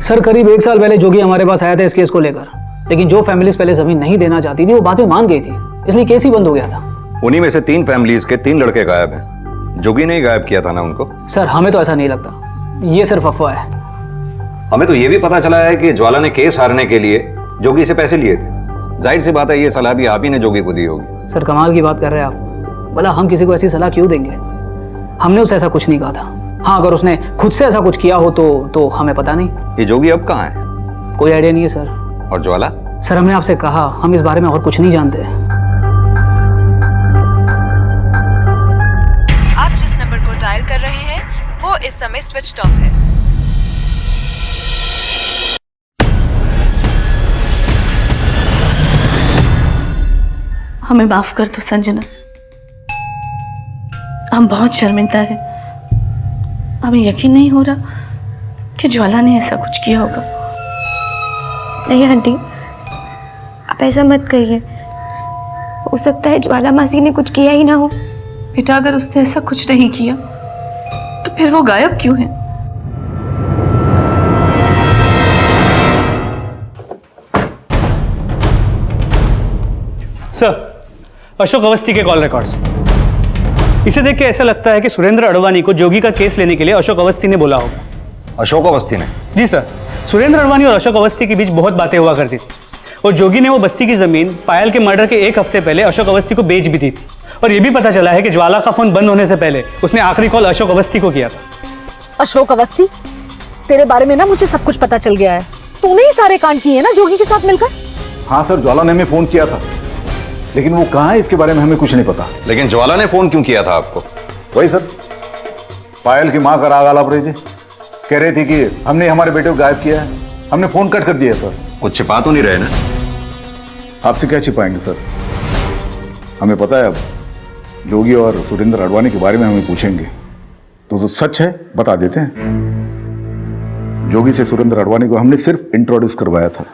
सर करीब 1 साल पहले जोगी हमारे पास आया था इस केस को लेकर, लेकिन जो फैमिलीज पहले जमीन नहीं देना चाहती थी वो बाद में मान गई थी, इसलिए केस ही बंद हो गया था। उन्हीं में से 3 फैमिलीज के 3 लड़के गायब हैं। जोगी ने ही गायब किया था ना उनको? सर हमें तो ऐसा नहीं लगता, ये सिर्फ अफवाह है। हमें तो ये भी पता चला है कि ज्वाला ने केस हारने के लिए जोगी से पैसे लिए थे। जाहिर सी बात है ये सलाह भी आप ही ने जोगी को दी होगी। सर कमाल की बात कर रहे हैं आप, भला हम किसी को ऐसी सलाह क्यों देंगे? हमने उसे ऐसा कुछ नहीं कहा था। हाँ अगर उसने खुद से ऐसा कुछ किया हो तो हमें पता नहीं। ये जोगी अब कहाँ है? कोई आइडिया नहीं है सर। और ज्वाला? सर हमने आपसे कहा हम इस बारे में और कुछ नहीं जानते। आप जिस नंबर को डायल कर रहे हैं वो इस समय स्विच्ड ऑफ है। हमें माफ कर दो संजना, हम बहुत शर्मिंदा हैं। हमें यकीन नहीं हो रहा कि ज्वाला ने ऐसा कुछ किया होगा। नहीं आंटी, आप ऐसा मत कहिए। हो सकता है ज्वाला मासी ने कुछ किया ही ना हो। बेटा अगर उसने ऐसा कुछ नहीं किया तो फिर वो गायब क्यों है? सर, अशोक अवस्थी के कॉल रिकॉर्ड्स। इसे देख के ऐसा लगता है कि सुरेंद्र अडवाणी को जोगी का केस लेने के लिए अशोक अवस्थी ने बोला होगा। अशोक अवस्थी ने? जी सर, सुरेंद्र अडवाणी और अशोक अवस्थी के बीच बहुत बातें हुआ करती थी और जोगी ने वो बस्ती की जमीन पायल के मर्डर के 1 हफ्ते पहले अशोक अवस्थी को बेच भी दी थी। और ये भी पता चला है कि ज्वाला का फोन बंद होने से पहले उसने आखिरी कॉल अशोक अवस्थी को किया था। अशोक अवस्थी, तेरे बारे में ना मुझे सब कुछ पता चल गया है। तूने ही सारे कांड किए ना जोगी के साथ मिलकर? हाँ सर, ज्वाला ने हमें फोन किया था, लेकिन वो कहाँ है इसके बारे में हमें कुछ नहीं पता। लेकिन ज्वाला ने फोन क्यों किया था आपको? वही सर, पायल की माँ का राग आलाप रही थी, कह रही थी कि हमने हमारे बेटे को गायब किया है। हमने फोन कट कर दिया सर। कुछ छिपा तो नहीं रहे ना? आपसे क्या छिपाएंगे सर, हमें पता है। अब जोगी और सुरेंद्र अडवाणी के बारे में हमें पूछेंगे तो सच है बता देते हैं। जोगी से सुरेंद्र अडवाणी को हमने सिर्फ इंट्रोड्यूस करवाया था।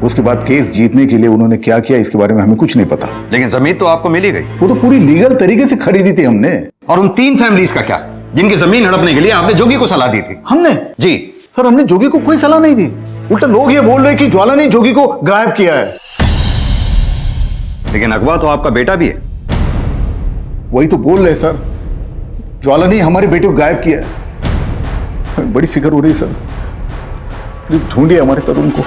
उसके बाद केस जीतने के लिए उन्होंने क्या किया इसके बारे में हमें कुछ नहीं पता। लेकिन जमीन तो आपको मिल ही गई। वो तो पूरी लीगल तरीके से खरीदी थी हमने। और उन 3 फैमिलीज का क्या, जिनकी जमीन हड़पने के लिए आपने जोगी को सलाह दी थी? हमने? जी सर, हमने जोगी को कोई सलाह नहीं दी। उल्टा लोग ये बोल रहे कि ज्वाला ने जोगी को गायब किया है। लेकिन अगवा तो आपका बेटा भी है। वही तो बोल रहे सर, ज्वाला ने हमारे बेटे को गायब किया है। बड़ी फिक्र हो रही है सर, प्लीज ढूंढिए हमारे तरुण को।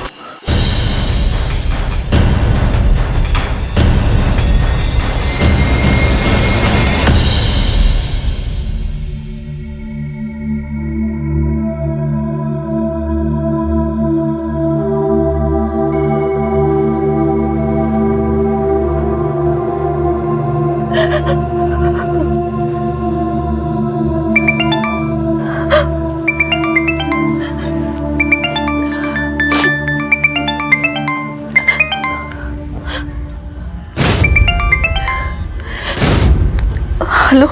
हेलो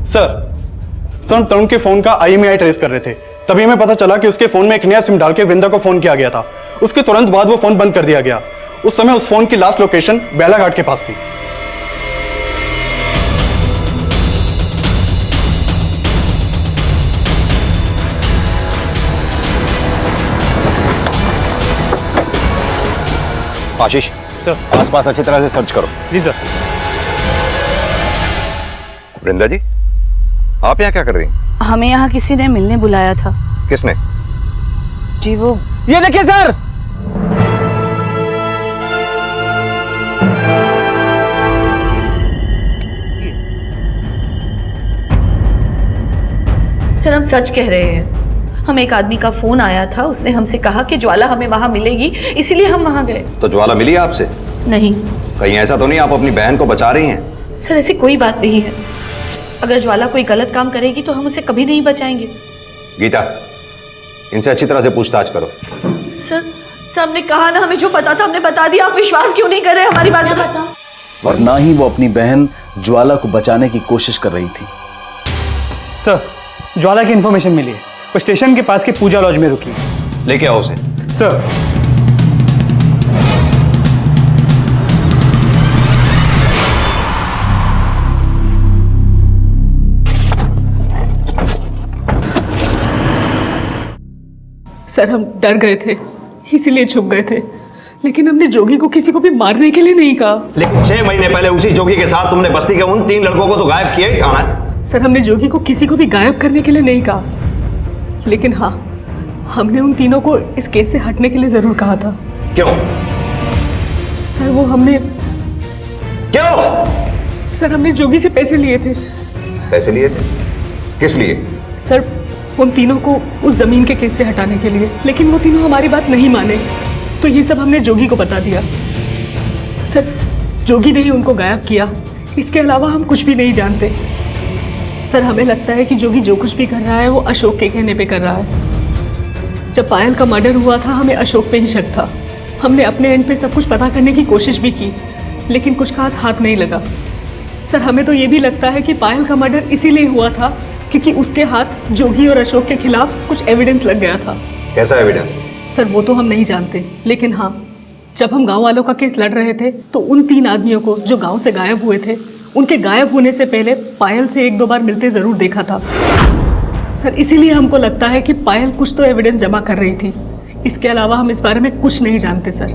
सर, हम तरुण के फोन का IMEI ट्रेस कर रहे थे, तभी हमें पता चला कि उसके फोन में एक नया सिम डाल के वृंदा को फोन किया गया था। उसके तुरंत बाद वो फोन बंद कर दिया गया। उस समय उस फोन की लास्ट लोकेशन बेलाघाट के पास थी। आशीष सर, आसपास अच्छी तरह से सर्च करो। जी सर। वृंदा जी, आप यहाँ क्या कर रही हैं? हमें यहाँ किसी ने मिलने बुलाया था। किसने? जी वो, ये देखिए सर, सर हम सच कह रहे हैं। हम एक आदमी का फोन आया था, उसने हमसे कहा कि ज्वाला हमें वहां मिलेगी, इसीलिए हम वहां गए। तो ज्वाला मिली आपसे? नहीं। कहीं ऐसा तो नहीं आप अपनी बहन को बचा रही हैं? सर ऐसी कोई बात नहीं है। अगर ज्वाला कोई गलत काम करेगी तो हम उसे कभी नहीं बचाएंगे। गीता, इनसे अच्छी तरह से पूछताछ करो। सर हमने कहा ना, हमें जो पता था हमने बता दिया। आप विश्वास क्यों नहीं कर रहे हमारी बात पे? और ना ही वो अपनी बहन ज्वाला को बचाने की कोशिश कर रही थी। सर, ज्वाला की इंफॉर्मेशन मिली है, वो स्टेशन के पास के पूजा लॉज में रुकी है। लेके आओ उसे। सर। सर हम डर गए थे, इसीलिए छुप गए थे, लेकिन हमने जोगी को किसी को भी मारने के लिए नहीं कहा। लेकिन 6 महीने पहले उसी जोगी के साथ तुमने बस्ती के उन 3 लड़कों को तो गायब किया ही था ना? सर हमने जोगी को किसी को भी गायब करने के लिए नहीं कहा, लेकिन हाँ, हमने उन तीनों को इस केस से हटने के लिए जरूर कहा था। क्यों? सर वो हमने क्यों? सर हमने जोगी से पैसे लिए थे। पैसे लिए थे? किस लिए? सर उन तीनों को उस जमीन के केस से हटाने के लिए, लेकिन वो तीनों हमारी बात नहीं माने, तो ये सब हमने जोगी को बता दिया। सर जोगी ने ही उनको गायब किया, इसके अलावा हम कुछ भी नहीं जानते। सर हमें लगता है कि जोगी जो कुछ भी कर रहा है वो अशोक के कहने पे कर रहा है। जब पायल का मर्डर हुआ था हमें अशोक पे ही शक था। हमने अपने एंड पे सब कुछ पता करने की कोशिश भी की, लेकिन कुछ खास हाथ नहीं लगा। सर हमें तो ये भी लगता है कि पायल का मर्डर इसीलिए हुआ था क्योंकि उसके हाथ जोगी और अशोक के खिलाफ कुछ एविडेंस लग गया था। कैसा एविडेंस? सर वो तो हम नहीं जानते, लेकिन हाँ, जब हम गांव वालों का केस लड़ रहे थे तो उन 3 आदमियों को जो गांव से गायब हुए थे, उनके गायब होने से पहले पायल से 1-2 बार मिलते जरूर देखा था सर। इसीलिए हमको लगता है कि पायल कुछ तो एविडेंस जमा कर रही थी। इसके अलावा हम इस बारे में कुछ नहीं जानते सर।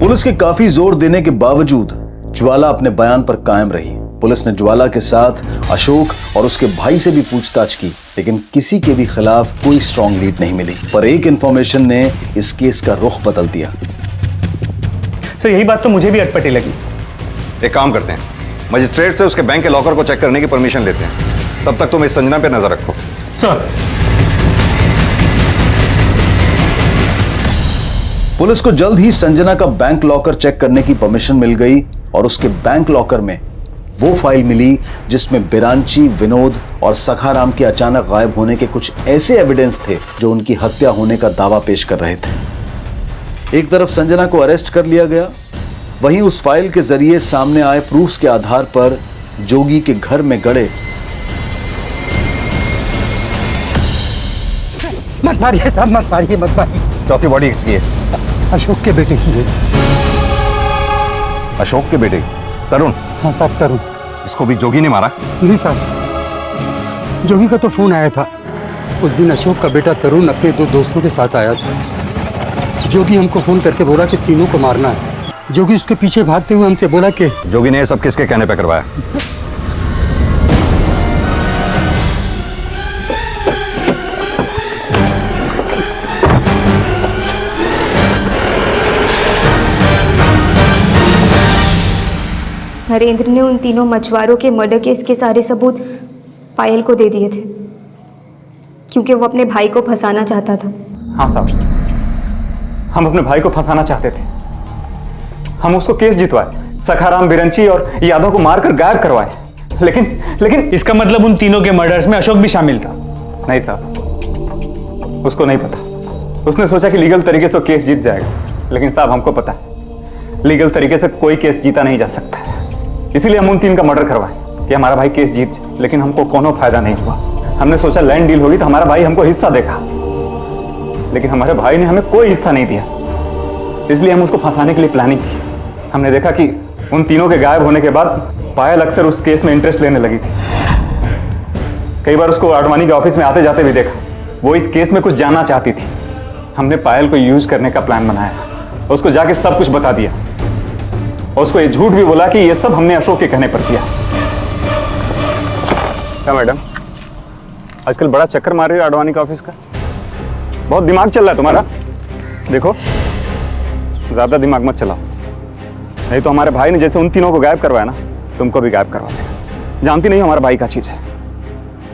पुलिस के काफी जोर देने के बावजूद ज्वाला अपने बयान पर कायम रही। पुलिस ने ज्वाला के साथ अशोक और उसके भाई से भी पूछताछ की, लेकिन किसी के भी खिलाफ कोई स्ट्रॉन्ग लीड नहीं मिली। पर एक इंफॉर्मेशन ने इस केस का रुख बदल दिया। सर यही बात तो मुझे भी अटपटी लगी। एक काम करते हैं, मजिस्ट्रेट से उसके बैंक के लॉकर को चेक करने की परमिशन लेते हैं। तब तक तुम इस संजना पे नजर रखो। सर। पुलिस को जल्द ही संजना का बैंक लॉकर चेक करने की परमिशन मिल गई और उसके बैंक लॉकर में वो फाइल मिली जिसमें बिरांची, विनोद और सखाराम के अचानक गायब होने के कुछ ऐसे एविडेंस थे जो उनकी हत्या होने का दावा पेश कर रहे थे। एक तरफ संजना को अरेस्ट कर लिया गया, वहीं उस फाइल के जरिए सामने आए प्रूफ्स के आधार पर जोगी के घर में गड़े। मत मारिए साहब, मत मारिए, मत मारिए। चौथी बॉडी किसकी है? अशोक के बेटे की है। अशोक के बेटे तरुण? हाँ साहब, तरुण। इसको भी जोगी ने मारा? नहीं साहब, जोगी का तो फोन आया था। उस दिन अशोक का बेटा तरुण अपने 2 दोस्तों के साथ आया था। जोगी हमको फोन करके बोला कि तीनों को मारना है। जोगी उसके पीछे भागते हुए हमसे बोला कि जोगी ने ये सब किसके कहने पे करवाया? नरेंद्र ने उन तीनों मछुआरों के मर्डर केस के सारे सबूत पायल को दे दिए थे, क्योंकि वो अपने भाई को फंसाना चाहता था। हाँ साहब, हम अपने भाई को फंसाना चाहते थे। हम उसको केस जितवाए, सखाराम, बिरंची और यादव को मारकर गायब करवाए। लेकिन इसका मतलब उन तीनों के मर्डर्स में अशोक भी शामिल था? नहीं साहब, उसको नहीं पता। उसने सोचा कि लीगल तरीके से केस जीत जाएगा, लेकिन साहब हमको पता है लीगल तरीके से कोई केस जीता नहीं जा सकता है। इसीलिए हम उन 3 का मर्डर करवाए कि हमारा भाई केस जीत जाए, लेकिन हमको कोनो फायदा नहीं हुआ। हमने सोचा लैंड डील होगी तो हमारा भाई हमको हिस्सा देगा, लेकिन हमारे भाई ने हमें कोई हिस्सा नहीं दिया। इसलिए हम उसको फंसाने के लिए प्लानिंग की। हमने देखा कि उन तीनों के गायब होने के बाद पायल अक्सर उस केस में इंटरेस्ट लेने लगी थी। कई बार उसको आडवाणी के ऑफिस में आते जाते भी देखा। वो इस केस में कुछ जानना चाहती थी। हमने पायल को यूज करने का प्लान बनाया, उसको जाके सब कुछ बता दिया और उसको ये झूठ भी बोला कि ये सब हमने अशोक के कहने पर किया। क्या मैडम, आजकल बड़ा चक्कर मार रही है आडवाणी के ऑफिस का? बहुत दिमाग चल रहा है तुम्हारा। देखो, ज्यादा दिमाग मत चलाओ, नहीं तो हमारे भाई ने जैसे उन तीनों को गायब करवाया ना, तुमको भी गायब करवा देगा। जानती नहीं हो हमारे भाई का चीज है,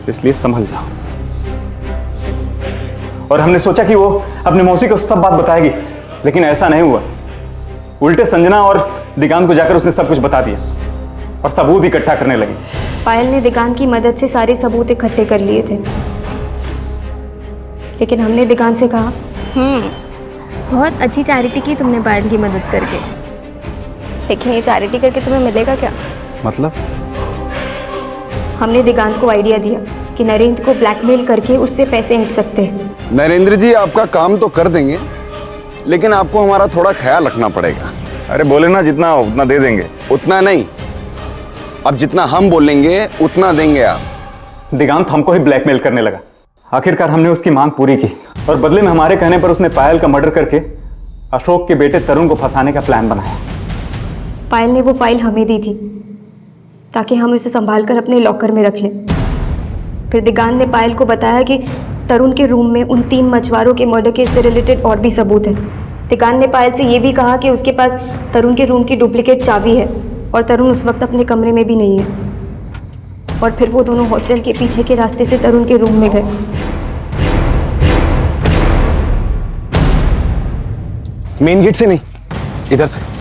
इसलिए संभल जाओ। और हमने सोचा कि वो अपने मौसी को सब बात बताएगी, लेकिन ऐसा नहीं हुआ। उल्टे संजना और दिगांत को जाकर उसने सब कुछ बता दिया और सबूत इकट्ठा करने लगी। पायल ने दिगांत की मदद से सारे सबूत इकट्ठे कर लिए थे, लेकिन हमने दिगांत से कहा, बहुत अच्छी चैरिटी की तुमने पायल की मदद करके, लेकिन ये चैरिटी करके तुम्हें मिलेगा क्या? मतलब? हमने दिगांत को आइडिया दिया कि नरेंद्र को ब्लैकमेल करके उससे पैसे हट सकते हैं। नरेंद्र जी आपका काम तो कर देंगे, लेकिन आपको हमारा थोड़ा ख्याल रखना पड़ेगा। अरे बोले ना जितना उतना दे देंगे। उतना नहीं, अब जितना हम बोलेंगे उतना देंगे आप। दिगांत हमको ही ब्लैकमेल करने लगा। आखिरकार हमने उसकी मांग पूरी की और बदले में हमारे कहने पर उसने पायल का मर्डर करके अशोक के बेटे तरुण को फंसाने का प्लान बनाया। पायल ने वो फाइल हमें दी थी ताकि हम उसे संभाल कर अपने लॉकर में रख लें। फिर दिगांत ने पायल को बताया कि तरुण के रूम में उन 3 मछुआरों के मर्डर केस से रिलेटेड और भी सबूत है। दिगांत ने पायल से ये भी कहा कि उसके पास तरुण के रूम की डुप्लीकेट चाबी है और तरुण उस वक्त अपने कमरे में भी नहीं है। और फिर वो दोनों हॉस्टल के पीछे के रास्ते से तरुण के रूम में गए। मेन गेट से नहीं, इधर से।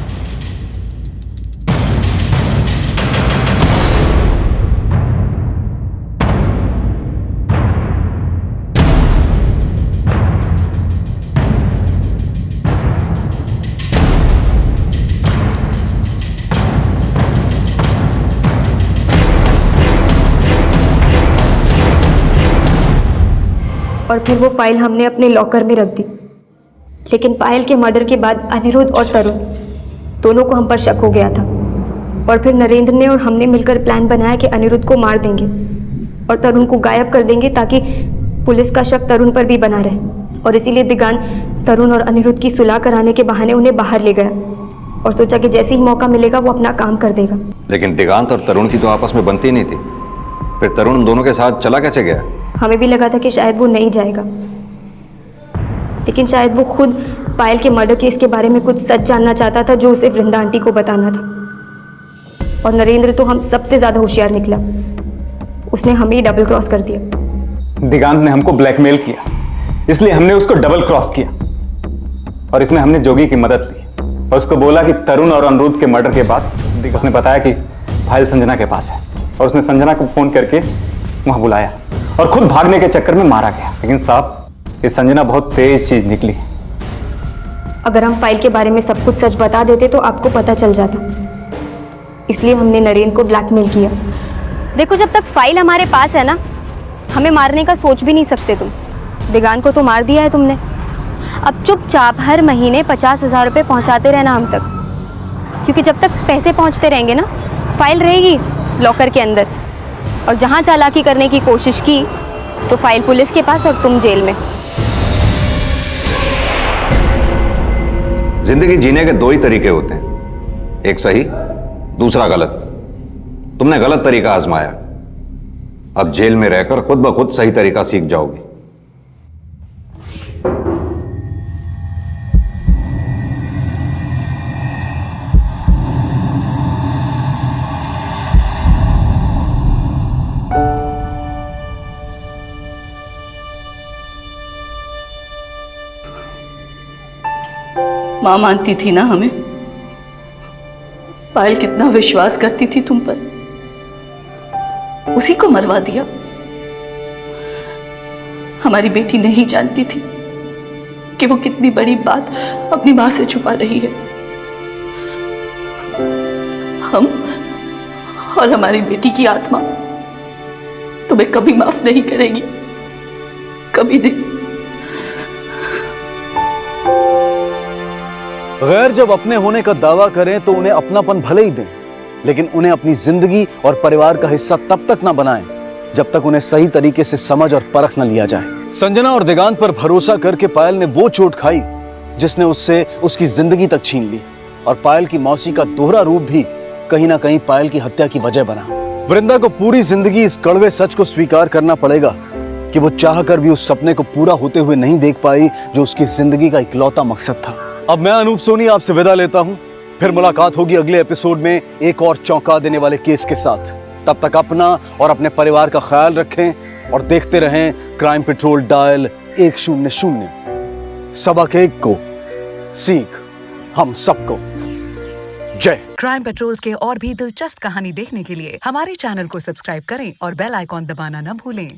और फिर वो फाइल हमने अपने लॉकर में रख दी लेकिन पायल के मर्डर के बाद अनिरुद्ध और तरुण दोनों को हम पर शक हो गया था। और फिर नरेंद्र ने और हमने मिलकर प्लान बनाया कि अनिरुद्ध को मार देंगे और तरुण को गायब कर देंगे ताकि पुलिस का शक तरुण पर भी बना रहे। और इसीलिए दिगांत तरुण और अनिरुद्ध की सुलह कराने के बहाने उन्हें बाहर ले गया और सोचा कि जैसे ही मौका मिलेगा वो अपना काम कर देगा। लेकिन दिगांत और तरुण की तो आपस में बनती नहीं थी, फिर तरुण उन दोनों के साथ चला कैसे गया? हमें भी लगा था कि शायद वो नहीं जाएगा, लेकिन शायद वो खुद पायल के मर्डर केस के बारे में कुछ सच जानना चाहता था जो उसे वृंदा आंटी को बताना था। और नरेंद्र तो हम सबसे ज्यादा होशियार निकला, उसने हमें ही डबल क्रॉस कर दिया। दिगांत ने हमको ब्लैकमेल किया, इसलिए हमने उसको डबल क्रॉस किया और इसमें हमने जोगी की मदद ली और उसको बोला कि तरुण और अनिरुद्ध के मर्डर के बाद उसने बताया कि फाइल संजना के पास है और उसने संजना को फोन करके वहां बुलाया और खुद भागने के चक्कर में मारा गया। लेकिन साहब, ये संजना बहुत तेज चीज निकली। अगर हम फाइल के बारे में सब कुछ सच बता देते तो आपको पता चल जाता, इसलिए हमने नरेंद्र को ब्लैकमेल किया। देखो, जब तक फाइल हमारे पास है ना, हमें मारने का सोच भी नहीं सकते तुम। दिगांत को तो मार दिया है तुमने, अब चुपचाप हर महीने 50,000 रुपये पहुंचाते रहना हम तक, क्योंकि जब तक पैसे पहुंचते रहेंगे ना, फाइल रहेगी लॉकर के अंदर। और जहां चालाकी करने की कोशिश की तो फाइल पुलिस के पास और तुम जेल में। जिंदगी जीने के दो ही तरीके होते हैं, एक सही, दूसरा गलत। तुमने गलत तरीका आजमाया, अब जेल में रहकर खुद ब खुद सही तरीका सीख जाओगी। माँ मानती थी ना हमें, पायल कितना विश्वास करती थी तुम पर, उसी को मरवा दिया। हमारी बेटी नहीं जानती थी कि वो कितनी बड़ी बात अपनी माँ से छुपा रही है। हम और हमारी बेटी की आत्मा तुम्हें कभी माफ नहीं करेगी, कभी नहीं। गैर जब अपने होने का दावा करें तो उन्हें अपनापन भले ही दें, लेकिन उन्हें अपनी जिंदगी और परिवार का हिस्सा तब तक ना बनाएं जब तक उन्हें सही तरीके से समझ और परख न लिया जाए। संजना और दिगांत पर भरोसा करके पायल ने वो चोट खाई जिसने उससे उसकी जिंदगी तक छीन ली, और पायल की मौसी का दोहरा रूप भी कहीं ना कहीं पायल की हत्या की वजह बना। वृंदा को पूरी जिंदगी इस कड़वे सच को स्वीकार करना पड़ेगा कि वो चाहकर भी उस सपने को पूरा होते हुए नहीं देख पाई जो उसकी जिंदगी का इकलौता मकसद था। अब मैं अनूप सोनी आपसे विदा लेता हूं, फिर मुलाकात होगी अगले एपिसोड में एक और चौंका देने वाले केस के साथ। तब तक अपना और अपने परिवार का ख्याल रखें और देखते रहें क्राइम पेट्रोल डायल 100। सबक एक को सीख हम सबको। जय। क्राइम पेट्रोल के और भी दिलचस्प कहानी देखने के लिए हमारे चैनल को सब्सक्राइब करें और बेल आइकॉन दबाना न भूलें।